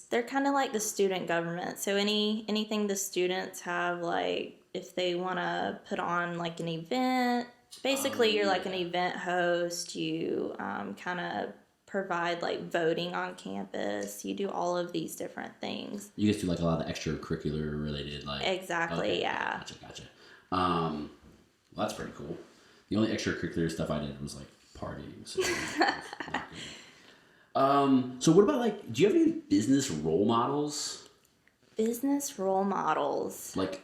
[SPEAKER 2] they're kind of like the student government. So anything the students have, like if they want to put on like an event, basically you're like an event host. You kind of provide like voting on campus. You do all of these different things.
[SPEAKER 1] You guys do like a lot of extracurricular related, like
[SPEAKER 2] exactly, okay, yeah.
[SPEAKER 1] Gotcha. Well, that's pretty cool. The only extracurricular stuff I did was like partying. So, so what about like? Do you have any business role models? Business role models. Like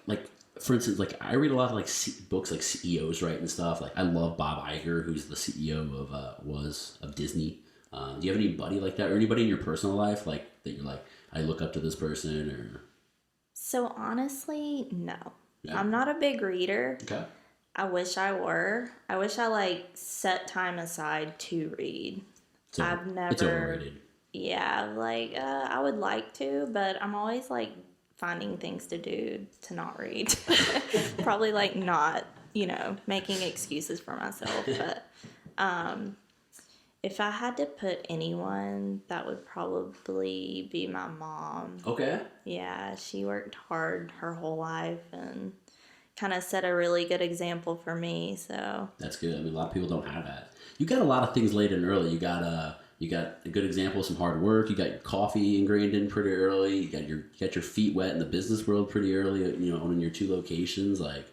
[SPEAKER 1] for instance, like I read a lot of like books like CEOs write and stuff. Like I love Bob Iger, who's the CEO of Disney. Do you have anybody like that, or anybody in your personal life like that you're like, I look up to this person? Or so honestly, no. Yeah. I'm not a big reader. Okay. I wish I were. I wish I like set time aside to read. I've never. It's overrated. Yeah, like I would like to, but I'm always like finding things to do to not read. Probably like not, making excuses for myself. But if I had to put anyone, that would probably be my mom. Okay. Yeah, she worked hard her whole life and kind of set a really good example for me. So that's good. I mean, a lot of people don't have that. You got a lot of things laid in early. You got a good example of some hard work. You got your coffee ingrained in pretty early. You got your feet wet in the business world pretty early. Owning your 2 locations. Like,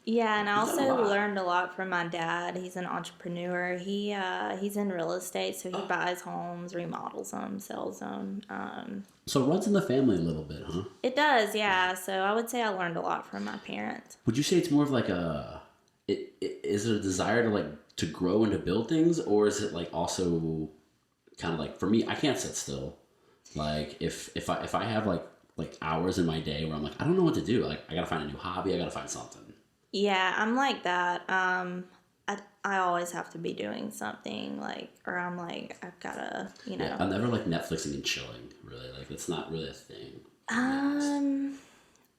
[SPEAKER 2] Yeah, and I
[SPEAKER 1] You've done a
[SPEAKER 2] also
[SPEAKER 1] lot.
[SPEAKER 2] learned a lot from my dad. He's an entrepreneur. He's in real estate, so he buys homes, remodels them, sells them.
[SPEAKER 1] So it runs in the family a little bit, huh?
[SPEAKER 2] It does, yeah. So I would say I learned a lot from my parents.
[SPEAKER 1] Would you say it's more of like is it a desire to like to grow and to build things, or is it like also kind of like, for me, I can't sit still. Like if I have like hours in my day where I'm like, I don't know what to do. Like I gotta find a new hobby. I gotta find something.
[SPEAKER 2] Yeah, I'm like that. I always have to be doing something, like, or I'm like, I've gotta,
[SPEAKER 1] Yeah, I'm never like Netflixing and chilling. Really, like it's not really a thing.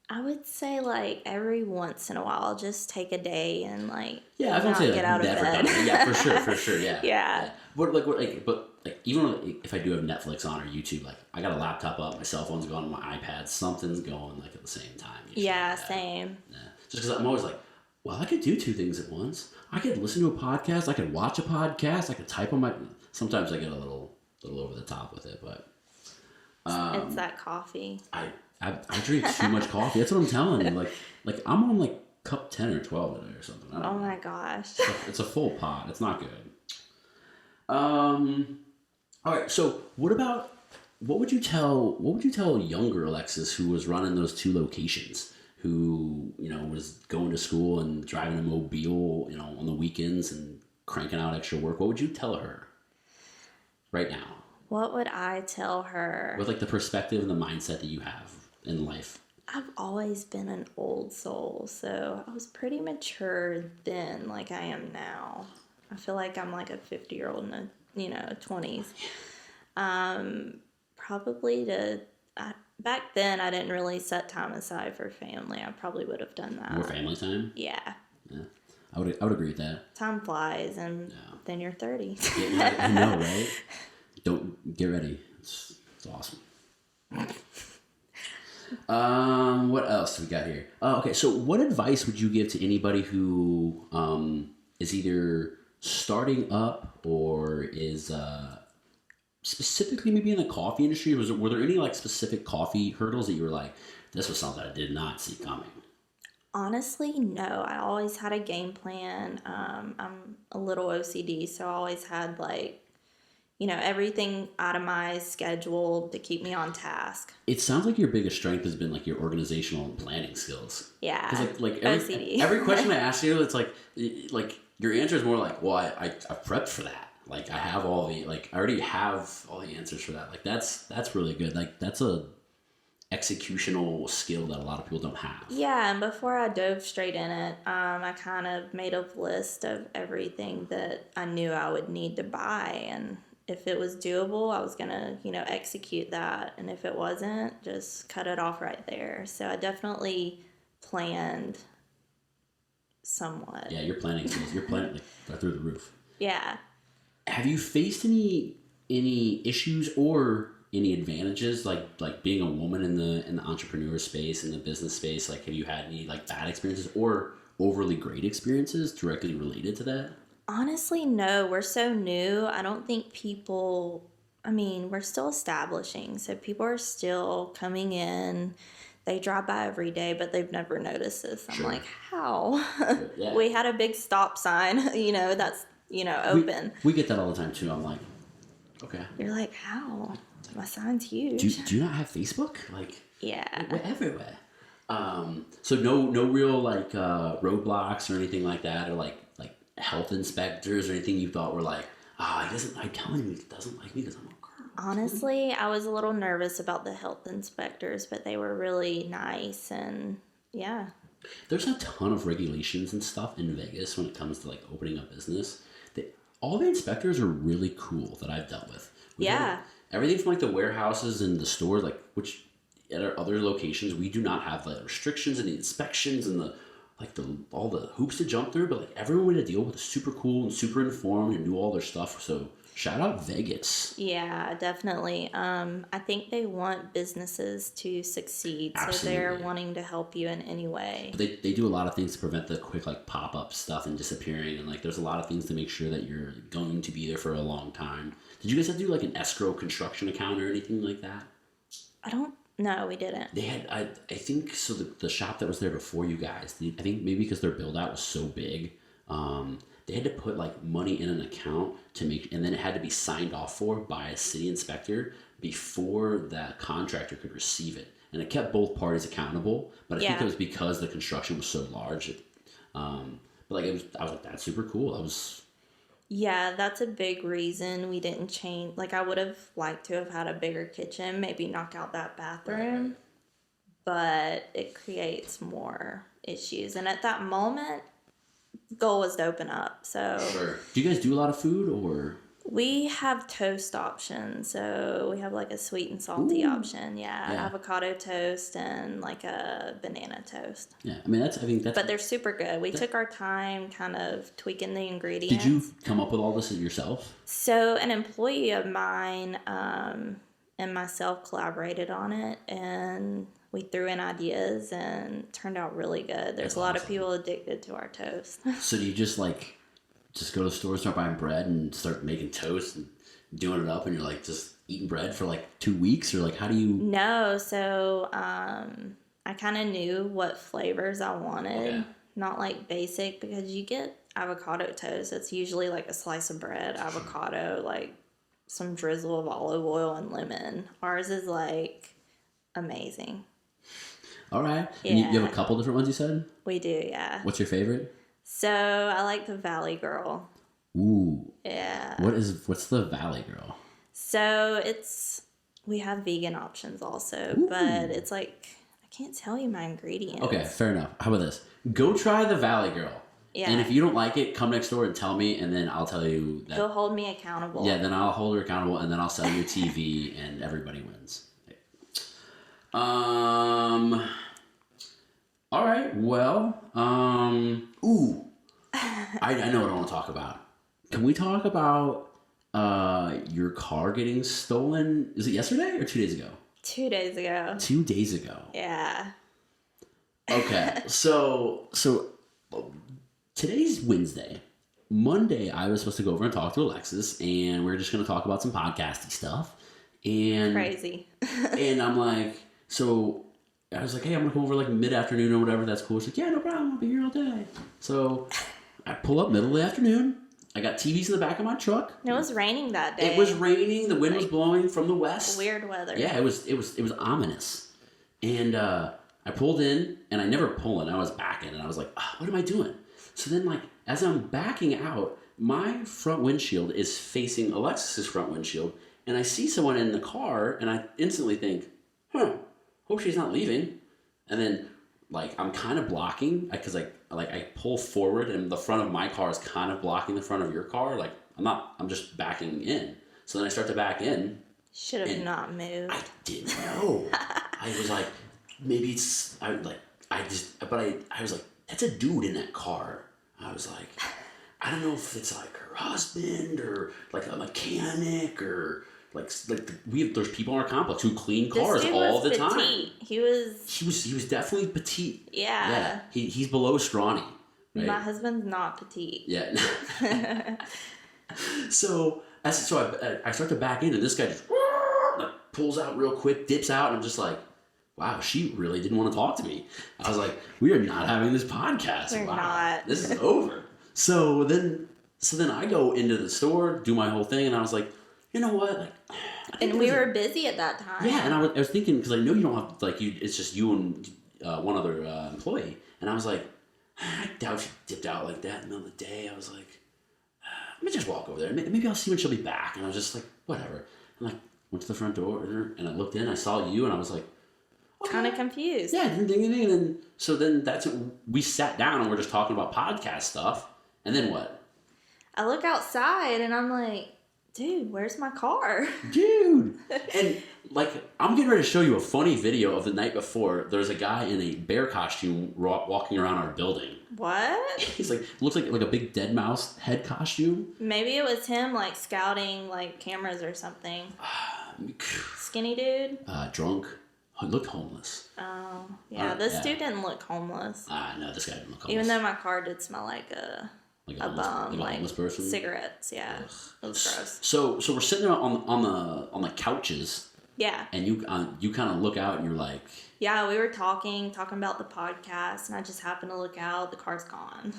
[SPEAKER 2] I would say like every once in a while, I'll just take a day and like
[SPEAKER 1] Yeah, I don't
[SPEAKER 2] not
[SPEAKER 1] say like
[SPEAKER 2] get out of
[SPEAKER 1] never
[SPEAKER 2] bed.
[SPEAKER 1] done it. Yeah, for sure, yeah.
[SPEAKER 2] Yeah.
[SPEAKER 1] But like even like, if I do have Netflix on or YouTube, like I got a laptop up, my cell phone's going, my iPad, something's going like at the same time. Usually.
[SPEAKER 2] Yeah, same.
[SPEAKER 1] Yeah. Just because I'm always like, well, I could do two things at once. I could listen to a podcast. I could watch a podcast. I could type on my. Sometimes I get a little over the top with it, but
[SPEAKER 2] It's that coffee.
[SPEAKER 1] I drink too much coffee. That's what I'm telling you. Like I'm on like cup 10 or 12 today or something. I don't
[SPEAKER 2] Oh
[SPEAKER 1] know.
[SPEAKER 2] my gosh.
[SPEAKER 1] It's a full pot. It's not good. All right. So what would you tell younger Alexis, who was running those two locations, who was going to school and driving a mobile, on the weekends and cranking out extra work? What would you tell her right now
[SPEAKER 2] What would I tell her?
[SPEAKER 1] with like the perspective and the mindset that you have in life?
[SPEAKER 2] I've always been an old soul, so I was pretty mature then, like I am now. I feel like I'm like a 50-year-old in the 20s. Probably back then I didn't really set time aside for family. I probably would have done that.
[SPEAKER 1] More family time.
[SPEAKER 2] Yeah.
[SPEAKER 1] Yeah, I would agree with that.
[SPEAKER 2] Time flies, and then you're 30.
[SPEAKER 1] Yeah, I know, right? Don't get ready. It's awesome. What else do we got here? Okay, so what advice would you give to anybody who is either starting up or is specifically maybe in the coffee industry? Were there any like specific coffee hurdles that you were like, this was something I did not see coming?
[SPEAKER 2] Honestly, no. I always had a game plan. I'm a little OCD, so I always had everything itemized, scheduled to keep me on task.
[SPEAKER 1] It sounds like your biggest strength has been like your organizational and planning skills.
[SPEAKER 2] Yeah.
[SPEAKER 1] Because like
[SPEAKER 2] OCD.
[SPEAKER 1] every question I ask you, it's like your answer is more like, well, I prepped for that. Like I have all the I already have all the answers for that. Like that's really good. Like that's a executional skill that a lot of people don't have.
[SPEAKER 2] Yeah, and before I dove straight in it, I kind of made a list of everything that I knew I would need to buy, and if it was doable, I was gonna, execute that, and if it wasn't, just cut it off right there. So I definitely planned somewhat.
[SPEAKER 1] Yeah, your planning skills. You're planning like through the roof.
[SPEAKER 2] Yeah.
[SPEAKER 1] Have you faced any issues or any advantages like being a woman in the entrepreneur space, in the business space? Like have you had any like bad experiences or overly great experiences directly related to that?
[SPEAKER 2] Honestly, no. We're so new. I don't think we're still establishing. So people are still coming in. They drive by every day, but they've never noticed this. I'm like, how?
[SPEAKER 1] Yeah.
[SPEAKER 2] We had a big stop sign, that's, open.
[SPEAKER 1] We get that all the time too. I'm like, okay.
[SPEAKER 2] You're like, how? My sign's huge.
[SPEAKER 1] Do you not have Facebook? Like,
[SPEAKER 2] Yeah.
[SPEAKER 1] we're everywhere. So no real like roadblocks or anything like that, or like health inspectors or anything you thought were like, I'm telling him he doesn't like me because I'm a girl.
[SPEAKER 2] Honestly, I was a little nervous about the health inspectors, but they were really nice, and yeah.
[SPEAKER 1] There's a ton of regulations and stuff in Vegas when it comes to like opening a business. All the inspectors are really cool that I've dealt with. Everything from like the warehouses and the stores, like which at our other locations we do not have the restrictions and the inspections and all the hoops to jump through, but like everyone we had to deal with is super cool and super informed and knew all their stuff. So shout out Vegas.
[SPEAKER 2] Yeah, definitely. I think they want businesses to succeed,
[SPEAKER 1] Absolutely.
[SPEAKER 2] So they're wanting to help you in any way.
[SPEAKER 1] But they do a lot of things to prevent the quick like pop-up stuff and disappearing, and like there's a lot of things to make sure that you're going to be there for a long time. Did you guys have to do like an escrow construction account or anything like that?
[SPEAKER 2] No, we didn't.
[SPEAKER 1] They had, I think, so the shop that was there before you guys, I think maybe because their build out was so big, they had to put like money in an account to make, and then it had to be signed off for by a city inspector before the contractor could receive it. And it kept both parties accountable, but I think it was because the construction was so large. But like, I was like, that's super cool.
[SPEAKER 2] Yeah, that's a big reason we didn't change. Like, I would have liked to have had a bigger kitchen, maybe knock out that bathroom,
[SPEAKER 1] Right.
[SPEAKER 2] But it creates more issues. And at that moment, goal was to open up. So
[SPEAKER 1] Sure. Do you guys do a lot of food, or?
[SPEAKER 2] we have toast options. So we have like a sweet and salty option. Yeah, avocado toast and like a banana toast.
[SPEAKER 1] Yeah, I mean, I think that's.
[SPEAKER 2] But they're super good. We took our time kind of tweaking the ingredients.
[SPEAKER 1] Did you come up with all this yourself?
[SPEAKER 2] So an employee of mine and myself collaborated on it, and we threw in ideas, and it turned out really good. There's a lot of people addicted to our toast.
[SPEAKER 1] So do you just go to the store, start buying bread, and start making toast and doing it up, and you're like just eating bread for like 2 weeks, or like how do you?
[SPEAKER 2] No, so I kind of knew what flavors I wanted,
[SPEAKER 1] Okay.
[SPEAKER 2] Not like basic, because you get avocado toast. It's usually like a slice of bread, avocado, like some drizzle of olive oil and lemon. Ours is like amazing.
[SPEAKER 1] All right. And you have a couple different ones, you said?
[SPEAKER 2] We do, yeah.
[SPEAKER 1] What's your favorite?
[SPEAKER 2] So I like the Valley Girl.
[SPEAKER 1] Ooh.
[SPEAKER 2] Yeah.
[SPEAKER 1] What's the Valley Girl?
[SPEAKER 2] So we have vegan options also, but it's like, I can't tell you my ingredients.
[SPEAKER 1] Okay, fair enough. How about this? Go try the Valley Girl.
[SPEAKER 2] Yeah.
[SPEAKER 1] And if you don't like it, come next door and tell me, and then I'll tell you that.
[SPEAKER 2] He'll hold me accountable.
[SPEAKER 1] Yeah, then I'll hold her accountable, and then I'll sell you a TV, and everybody wins. All right. Well. Ooh. I know what I want to talk about. Can we talk about your car getting stolen? Is it yesterday or 2 days ago?
[SPEAKER 2] 2 days ago.
[SPEAKER 1] 2 days ago.
[SPEAKER 2] Yeah.
[SPEAKER 1] Okay. So today's Wednesday. Monday, I was supposed to go over and talk to Alexis, and we're just going to talk about some podcasty stuff. And
[SPEAKER 2] Crazy.
[SPEAKER 1] and I'm like, so I was like, hey, I'm going to come over like mid-afternoon or whatever. That's cool. She's like, yeah, no problem. I'll be here all day. So I pull up middle of the afternoon. I got TVs in the back of my truck.
[SPEAKER 2] It was raining that day.
[SPEAKER 1] It was raining. The wind was blowing from the west.
[SPEAKER 2] Weird weather.
[SPEAKER 1] Yeah, it was ominous. And I pulled in, and I never pull in. I was backing, and I was like, oh, what am I doing? So then, like, as I'm backing out, my front windshield is facing Alexis's front windshield, and I see someone in the car, and I instantly think, hope she's not leaving. And then, like, I'm kind of blocking, because I pull forward, and the front of my car is kind of blocking the front of your car. Like, I'm just backing in. So then I start to back in.
[SPEAKER 2] Should have not moved.
[SPEAKER 1] I didn't know. I was like, maybe it's, I was like, that's a dude in that car. I was like, I don't know if it's like her husband or like a mechanic or there's people in our complex who clean cars all the time.
[SPEAKER 2] He was
[SPEAKER 1] definitely petite.
[SPEAKER 2] Yeah.
[SPEAKER 1] He's below scrawny. Right?
[SPEAKER 2] My husband's not petite.
[SPEAKER 1] Yeah. So I start to back in, and this guy just pulls out real quick, dips out, and I'm just like, wow, she really didn't want to talk to me. I was like, we are not having this podcast.
[SPEAKER 2] We're not.
[SPEAKER 1] This is over. So then I go into the store, do my whole thing, and I was like, you know what? Like,
[SPEAKER 2] and we were busy at that time.
[SPEAKER 1] Yeah, and I was thinking, because I know you don't have, like, it's just you and one other employee. And I was like, I doubt she dipped out like that in the middle of the day. I was like, let me just walk over there. Maybe I'll see when she'll be back. And I was just like, whatever. And like, went to the front door, and I looked in, I saw you, and I was like, okay.
[SPEAKER 2] Kind of confused.
[SPEAKER 1] Yeah, ding, ding, ding. And then that's it. We sat down, and we're just talking about podcast stuff. And then what?
[SPEAKER 2] I look outside, and I'm like, dude, where's my car?
[SPEAKER 1] Dude! And, like, I'm getting ready to show you a funny video of the night before. There's a guy in a bear costume walking around our building.
[SPEAKER 2] What?
[SPEAKER 1] He's like, looks like a big dead mouse head costume.
[SPEAKER 2] Maybe it was him, like, scouting, like, cameras or something. Skinny dude?
[SPEAKER 1] Drunk. He looked homeless.
[SPEAKER 2] Oh, yeah. This dude didn't look homeless.
[SPEAKER 1] No, this guy didn't look homeless.
[SPEAKER 2] Even though my car did smell like a bum,
[SPEAKER 1] like a homeless person?
[SPEAKER 2] Cigarettes, yeah. Ugh. It was gross.
[SPEAKER 1] So we're sitting there on the couches,
[SPEAKER 2] Yeah.
[SPEAKER 1] And you kind of look out and you're like...
[SPEAKER 2] Yeah, we were talking about the podcast, and I just happened to look out. The car's gone.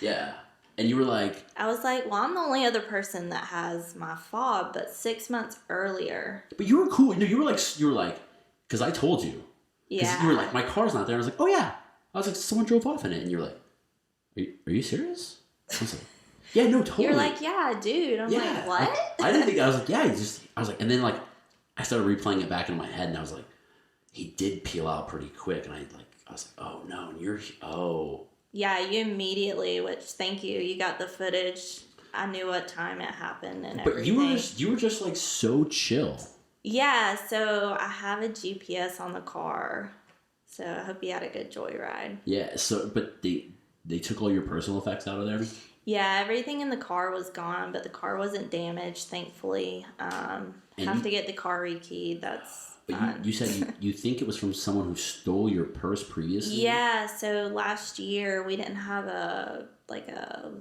[SPEAKER 1] Yeah. And you were like...
[SPEAKER 2] I was like, well, I'm the only other person that has my fob, but 6 months earlier.
[SPEAKER 1] But you were cool. No, you were like, because I told you.
[SPEAKER 2] Yeah.
[SPEAKER 1] You were like, my car's not there. I was like, oh yeah. I was like, someone drove off in it. And you're like, are you serious? I was like, yeah, no, totally.
[SPEAKER 2] You're like, yeah, dude. I'm like, what?
[SPEAKER 1] I didn't think, I was like, yeah, I was like, and then like, I started replaying it back in my head, and I was like, he did peel out pretty quick, and I was like, oh no, and
[SPEAKER 2] Yeah, you immediately, which thank you. You got the footage. I knew what time it happened and everything.
[SPEAKER 1] But you were just like so chill.
[SPEAKER 2] Yeah, so I have a GPS on the car. So I hope you had a good joyride.
[SPEAKER 1] Yeah, but they took all your personal effects out of there?
[SPEAKER 2] Yeah, everything in the car was gone, but the car wasn't damaged, thankfully. Have to get the car rekeyed. That's fun.
[SPEAKER 1] You said you think it was from someone who stole your purse previously?
[SPEAKER 2] Yeah, so last year we didn't have a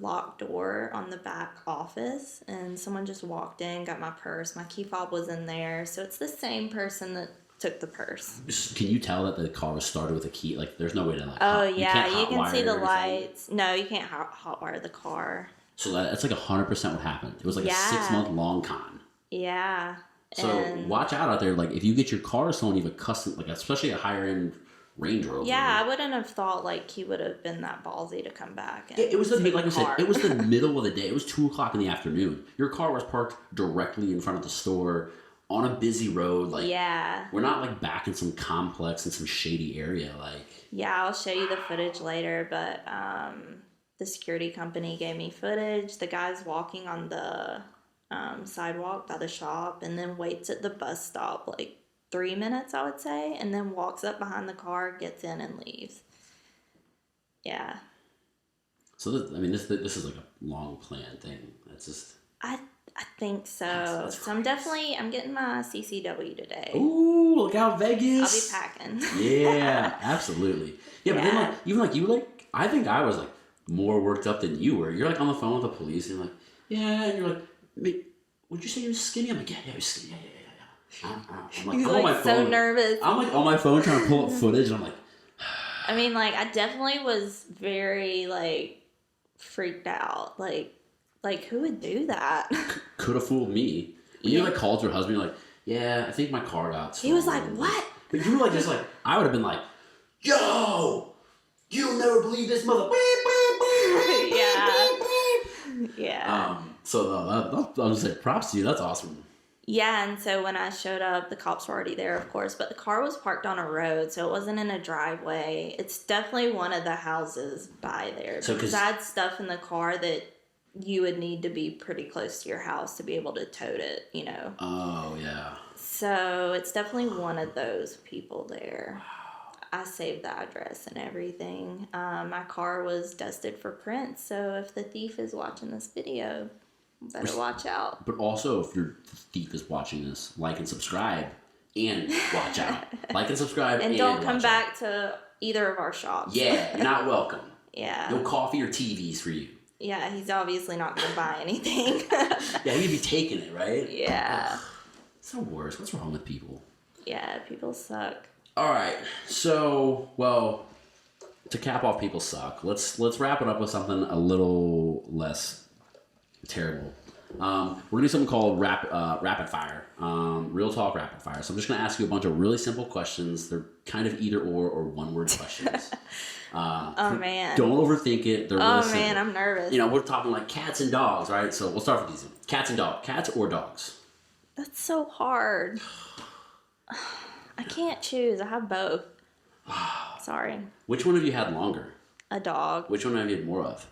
[SPEAKER 2] locked door on the back office, and someone just walked in, got my purse. My key fob was in there, so it's the same person that took the purse.
[SPEAKER 1] Can you tell that the car was started with a key? Like, there's no way to like...
[SPEAKER 2] Oh, yeah, you can see the
[SPEAKER 1] everything.
[SPEAKER 2] lights. No, you can't hotwire the car.
[SPEAKER 1] So that's like 100% what happened. It was like a 6-month long con.
[SPEAKER 2] Yeah.
[SPEAKER 1] So watch out there. Like, if you get your car stolen, you have a custom, like, especially a higher end Range Rover.
[SPEAKER 2] Yeah, I wouldn't have thought like he would have been that ballsy to come back. And
[SPEAKER 1] it was like I said, it was the middle of the day. It was 2:00 in the afternoon. Your car was parked directly in front of the store on a busy road. Like,
[SPEAKER 2] yeah,
[SPEAKER 1] we're not like back in some complex in some shady area. Like,
[SPEAKER 2] yeah, I'll show you the footage later. But the security company gave me footage. The guy's walking on the sidewalk by the shop, and then waits at the bus stop like 3 minutes, I would say, and then walks up behind the car, gets in, and leaves. Yeah.
[SPEAKER 1] So this is like a long planned thing. That's just.
[SPEAKER 2] I think so. That's I'm getting my CCW today.
[SPEAKER 1] Ooh, look out, Vegas!
[SPEAKER 2] I'll be packing.
[SPEAKER 1] Yeah, absolutely. Yeah, but then you I think I was like more worked up than you were. You're like on the phone with the police, and you're like, yeah, and you're like, would you say you're skinny? I'm like, yeah, you're skinny, yeah. I'm like,
[SPEAKER 2] you're like so nervous.
[SPEAKER 1] I'm like on my phone trying to pull up footage, and I'm like,
[SPEAKER 2] I mean, like, I definitely was very like freaked out. Like, who would do that?
[SPEAKER 1] Could have fooled me. When you like called your husband, you're like, yeah, I think my car got stolen.
[SPEAKER 2] He was like, what?
[SPEAKER 1] But you were like, just like, I would have been like, yo, you'll never believe this mother.
[SPEAKER 2] Yeah.
[SPEAKER 1] So I'll just say props to you. That's awesome.
[SPEAKER 2] Yeah, and so when I showed up, the cops were already there, of course, but the car was parked on a road, so it wasn't in a driveway. It's definitely one of the houses by there. So because I had stuff in the car that you would need to be pretty close to your house to be able to tote it, you know.
[SPEAKER 1] Oh, yeah.
[SPEAKER 2] So it's definitely one of those people there. I saved the address and everything. My car was dusted for prints, so if the thief is watching this video, better watch out.
[SPEAKER 1] But also, if your thief is watching this, like and subscribe and watch out. Like and subscribe and
[SPEAKER 2] don't come back to either of our shops.
[SPEAKER 1] Yeah, you're not welcome.
[SPEAKER 2] Yeah.
[SPEAKER 1] No coffee or TVs for you.
[SPEAKER 2] Yeah, he's obviously not going to buy anything.
[SPEAKER 1] Yeah, he'd be taking it, right?
[SPEAKER 2] Yeah.
[SPEAKER 1] It's the worst. What's wrong with people?
[SPEAKER 2] Yeah, people suck. All
[SPEAKER 1] right. So, well, to cap off people suck, let's wrap it up with something a little less terrible. We're gonna do something called rapid fire. Real talk rapid fire. So I'm just gonna ask you a bunch of really simple questions. They're kind of either or one word questions.
[SPEAKER 2] Oh man!
[SPEAKER 1] Don't overthink it. They're really simple.
[SPEAKER 2] Man, I'm nervous.
[SPEAKER 1] You know, we're talking like cats and dogs, right? So we'll start with these. Cats and dogs. Cats or dogs?
[SPEAKER 2] That's so hard. I can't choose. I have both. Sorry.
[SPEAKER 1] Which one have you had longer?
[SPEAKER 2] A dog.
[SPEAKER 1] Which one have you had more of?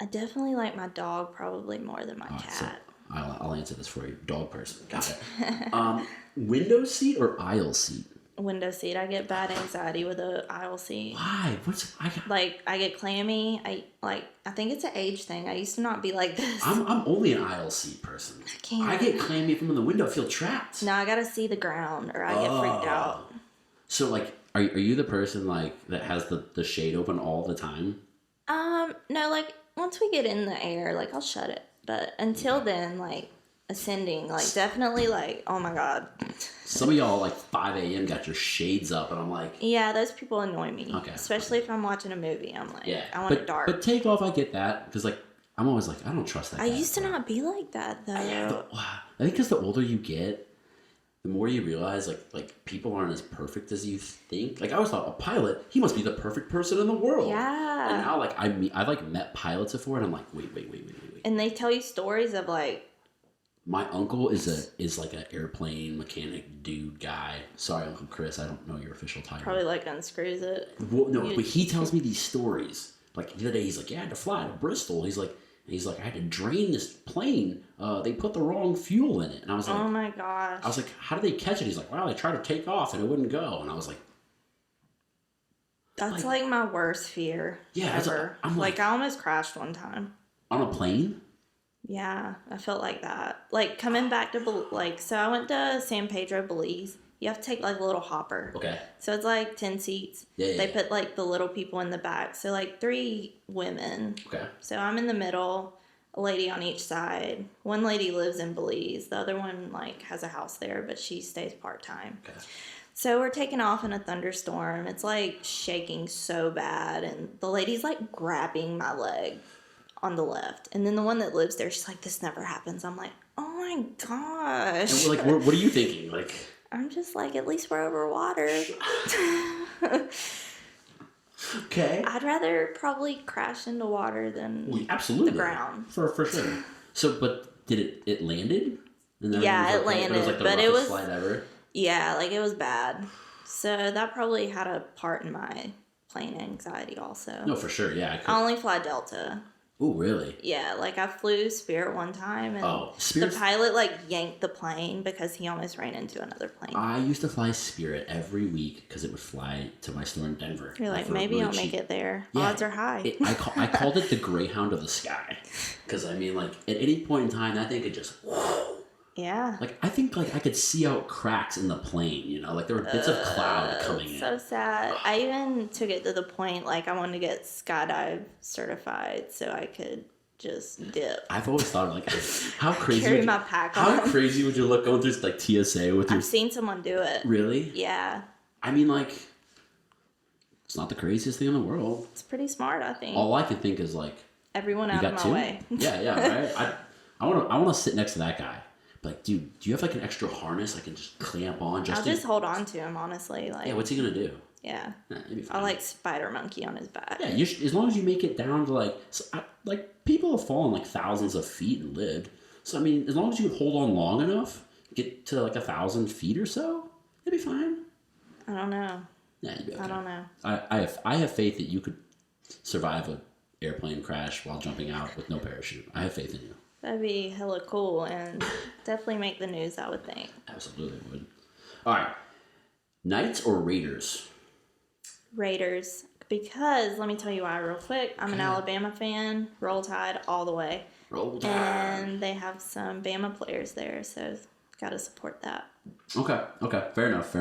[SPEAKER 2] I definitely like my dog probably more than my cat.
[SPEAKER 1] So I'll answer this for you. Dog person. Got it. Window seat or aisle seat?
[SPEAKER 2] Window seat. I get bad anxiety with a aisle seat.
[SPEAKER 1] Why?
[SPEAKER 2] I get clammy. I think it's an age thing. I used to not be like this.
[SPEAKER 1] I'm only an aisle seat person.
[SPEAKER 2] I can't.
[SPEAKER 1] I get clammy if I'm in the window. I feel trapped.
[SPEAKER 2] No, I gotta see the ground or I get freaked out.
[SPEAKER 1] So like, are you the person like that has the shade open all the time?
[SPEAKER 2] No, like once we get in the air, like I'll shut it. But until then, like ascending. Like, definitely, like, oh my God.
[SPEAKER 1] Some of y'all, like 5 a.m. got your shades up, and I'm like...
[SPEAKER 2] Yeah, those people annoy me.
[SPEAKER 1] Okay.
[SPEAKER 2] Especially if I'm watching a movie. I'm like,
[SPEAKER 1] Yeah.
[SPEAKER 2] I want it dark.
[SPEAKER 1] But take off, I get that. Because, like, I'm always like, I don't trust that guy.
[SPEAKER 2] I used to not be like that, though.
[SPEAKER 1] I think because the older you get, the more you realize, like people aren't as perfect as you think. Like, I always thought a pilot, he must be the perfect person in the world.
[SPEAKER 2] Yeah.
[SPEAKER 1] And now, like, I've like met pilots before, and I'm like, wait.
[SPEAKER 2] And they tell you stories of like,
[SPEAKER 1] my uncle is like an airplane mechanic dude guy. Sorry, Uncle Chris, I don't know your official title.
[SPEAKER 2] probably like unscrews it.
[SPEAKER 1] Well, no, but he tells me these stories. Like the other day, he's like, yeah, I had to fly to Bristol. He's like, I had to drain this plane. They put the wrong fuel in it. And I was like,
[SPEAKER 2] oh my gosh.
[SPEAKER 1] I was like, how did they catch it? He's like, well, they tried to take off and it wouldn't go. And I was like,
[SPEAKER 2] that's like my worst fear.
[SPEAKER 1] Yeah,
[SPEAKER 2] ever.
[SPEAKER 1] I'm like,
[SPEAKER 2] I almost crashed one time.
[SPEAKER 1] On a plane?
[SPEAKER 2] Yeah, I felt like that. Like coming back to so I went to San Pedro, Belize. You have to take like a little hopper.
[SPEAKER 1] Okay.
[SPEAKER 2] So it's like 10 seats.
[SPEAKER 1] Yeah.
[SPEAKER 2] They put like the little people in the back. So like 3 women.
[SPEAKER 1] Okay.
[SPEAKER 2] So I'm in the middle, a lady on each side. One lady lives in Belize. The other one like has a house there, but she stays part-time.
[SPEAKER 1] Okay.
[SPEAKER 2] So we're taking off in a thunderstorm. It's like shaking so bad. And the lady's like grabbing my leg on the left. And then the one that lives there, she's like, this never happens. I'm like, oh my gosh.
[SPEAKER 1] And like, what are you thinking? Like,
[SPEAKER 2] I'm just like, at least we're over water.
[SPEAKER 1] Okay.
[SPEAKER 2] I'd rather probably crash into water than
[SPEAKER 1] absolutely.
[SPEAKER 2] the ground.
[SPEAKER 1] For sure. So, but did it landed? And then
[SPEAKER 2] Yeah, it landed.
[SPEAKER 1] It was like the
[SPEAKER 2] but
[SPEAKER 1] roughest
[SPEAKER 2] it was
[SPEAKER 1] flight ever?
[SPEAKER 2] Yeah, like it was bad. So that probably had a part in my plane anxiety also.
[SPEAKER 1] No, for sure. Yeah.
[SPEAKER 2] I only fly Delta.
[SPEAKER 1] Oh, really?
[SPEAKER 2] Yeah, like I flew Spirit one time, and the pilot like yanked the plane because he almost ran into another plane.
[SPEAKER 1] I used to fly Spirit every week because it would fly to my store in Denver.
[SPEAKER 2] You're like, maybe I'll make it there. Yeah, odds are high.
[SPEAKER 1] I called it the Greyhound of the sky because I mean, like at any point in time, that thing could just.
[SPEAKER 2] Yeah.
[SPEAKER 1] Like I think like I could see out cracks in the plane. You know, like there were bits of cloud coming in.
[SPEAKER 2] So sad. I even took it to the point like I wanted to get skydive certified so I could just dip.
[SPEAKER 1] I've always thought like how crazy.
[SPEAKER 2] Carry my pack on.
[SPEAKER 1] How crazy would you look going through like TSA with your?
[SPEAKER 2] I've seen someone do it.
[SPEAKER 1] Really?
[SPEAKER 2] Yeah. I
[SPEAKER 1] mean, like, it's not the craziest thing in the world.
[SPEAKER 2] It's pretty smart, I think.
[SPEAKER 1] All I can think is like
[SPEAKER 2] everyone out of my way.
[SPEAKER 1] Yeah, right. I want to sit next to that guy. Like, dude, do you have like an extra harness I can just clamp on?
[SPEAKER 2] I'll just hold on to him, honestly. Like,
[SPEAKER 1] yeah, what's he gonna do?
[SPEAKER 2] Yeah, I'll like spider monkey on his back.
[SPEAKER 1] Yeah, as long as you make it down to like people have fallen like thousands of feet and lived. So I mean, as long as you hold on long enough, get to like 1,000 feet or so, it'd be fine.
[SPEAKER 2] I don't know.
[SPEAKER 1] Yeah, you'd be okay.
[SPEAKER 2] I don't know.
[SPEAKER 1] I have faith that you could survive an airplane crash while jumping out with no parachute. I have faith in you.
[SPEAKER 2] That'd be hella cool and definitely make the news, I would think.
[SPEAKER 1] Absolutely would. All right. Knights or Raiders?
[SPEAKER 2] Raiders. Because, let me tell you why real quick. I'm an Alabama fan. Roll Tide all the way.
[SPEAKER 1] Roll Tide.
[SPEAKER 2] And they have some Bama players there, so got to support that.
[SPEAKER 1] Okay. Fair enough.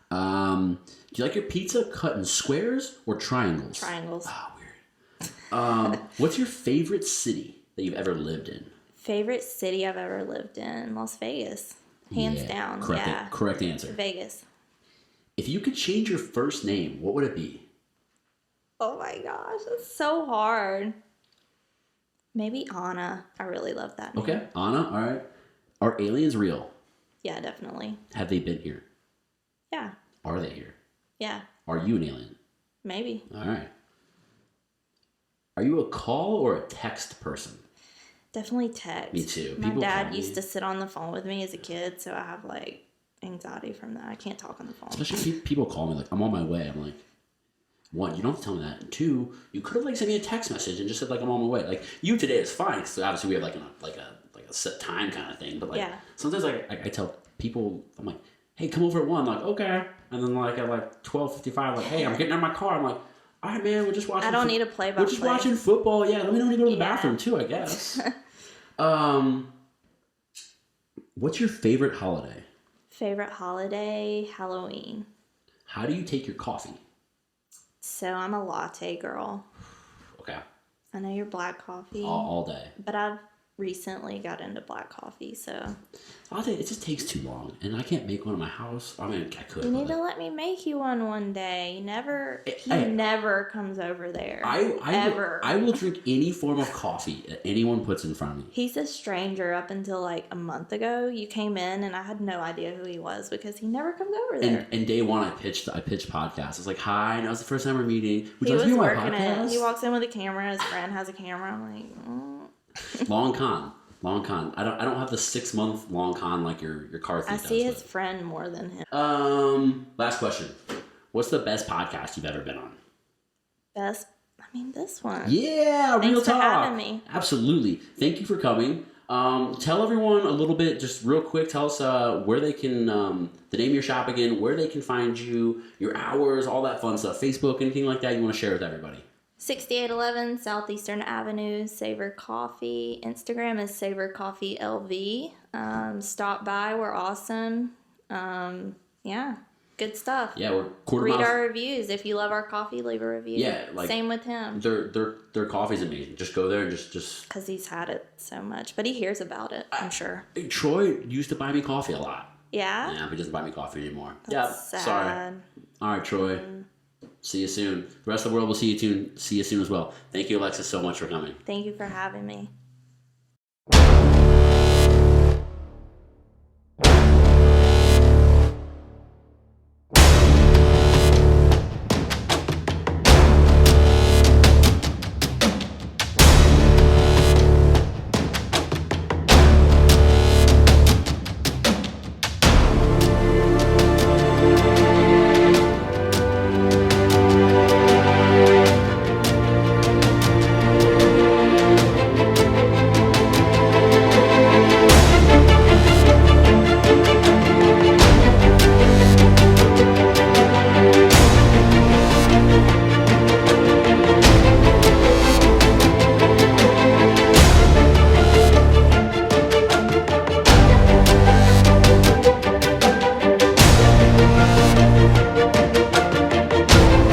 [SPEAKER 1] Do you like your pizza cut in squares or triangles?
[SPEAKER 2] Triangles.
[SPEAKER 1] Oh, weird. What's your favorite city that you've ever lived in?
[SPEAKER 2] Favorite city I've ever lived in? Las Vegas. Hands down.
[SPEAKER 1] Correct answer.
[SPEAKER 2] Vegas.
[SPEAKER 1] If you could change your first name, what would it be?
[SPEAKER 2] Oh my gosh, that's so hard. Maybe Anna. I really love that name.
[SPEAKER 1] Okay, Anna, all right. Are aliens real?
[SPEAKER 2] Yeah, definitely.
[SPEAKER 1] Have they been here?
[SPEAKER 2] Yeah.
[SPEAKER 1] Are they here?
[SPEAKER 2] Yeah.
[SPEAKER 1] Are you an alien?
[SPEAKER 2] Maybe.
[SPEAKER 1] All right. Are you a call or a text person?
[SPEAKER 2] Definitely text.
[SPEAKER 1] Me too.
[SPEAKER 2] My dad used to sit on the phone with me as a kid, so I have like anxiety from that. I can't talk on the phone.
[SPEAKER 1] Especially people call me like, I'm on my way. I'm like, one, you don't have to tell me that. And two, you could have like sent me a text message and just said like, I'm on my way. Like you today is fine because obviously we have like a set time kind of thing. But like sometimes I tell people, I'm like, hey, come over at 1. Like, okay. And then like at like 12:55, like, hey, I'm getting out of my car. I'm like, all right, man, we're just watching.
[SPEAKER 2] I don't need a play-by-play.
[SPEAKER 1] We're just watching football. Yeah, let me know when you go to the bathroom too, I guess. What's your favorite holiday?
[SPEAKER 2] Favorite holiday, Halloween.
[SPEAKER 1] How do you take your coffee?
[SPEAKER 2] So I'm a latte girl.
[SPEAKER 1] Okay.
[SPEAKER 2] I know you're black coffee.
[SPEAKER 1] All day.
[SPEAKER 2] But I've recently got into black coffee, so
[SPEAKER 1] I think it just takes too long, and I can't make one in my house. I mean, I could.
[SPEAKER 2] you need to let me make you one day. He never comes over there.
[SPEAKER 1] I will drink any form of coffee that anyone puts in front of me.
[SPEAKER 2] He's a stranger up until like a month ago. You came in and I had no idea who he was because he never comes over there.
[SPEAKER 1] And day one, I pitched podcasts. I was like, "Hi," and that was the first time we're meeting.
[SPEAKER 2] He was working it. He walks in with a camera. His friend has a camera. I'm like,
[SPEAKER 1] Long con. I don't have the 6-month long con like your car thief does.
[SPEAKER 2] I see his friend more than him.
[SPEAKER 1] Last question. What's the best podcast you've ever been on?
[SPEAKER 2] This one.
[SPEAKER 1] Yeah,
[SPEAKER 2] Thanks
[SPEAKER 1] real talk.
[SPEAKER 2] for having me.
[SPEAKER 1] Absolutely. Thank you for coming. Tell everyone a little bit, just real quick. Tell us where they can, the name of your shop again, where they can find you, your hours, all that fun stuff. Facebook, anything like that you want to share with everybody.
[SPEAKER 2] 6811 Southeastern Avenue, Savor Coffee. Instagram is Savor Coffee LV. Stop by. We're awesome. Yeah, good stuff.
[SPEAKER 1] Yeah, we're
[SPEAKER 2] Read our reviews. If you love our coffee, leave a review.
[SPEAKER 1] Yeah, like
[SPEAKER 2] same with him.
[SPEAKER 1] Their coffee's amazing. Just go there and just
[SPEAKER 2] because he's had it so much, but he hears about it. I'm sure.
[SPEAKER 1] Troy used to buy me coffee a lot.
[SPEAKER 2] Yeah.
[SPEAKER 1] Yeah, but he doesn't buy me coffee anymore.
[SPEAKER 2] That's sad.
[SPEAKER 1] Sorry. All right, Troy. See you soon. The rest of the world will see you soon as well. Thank you, Alexis, so much for coming.
[SPEAKER 2] Thank you for having me.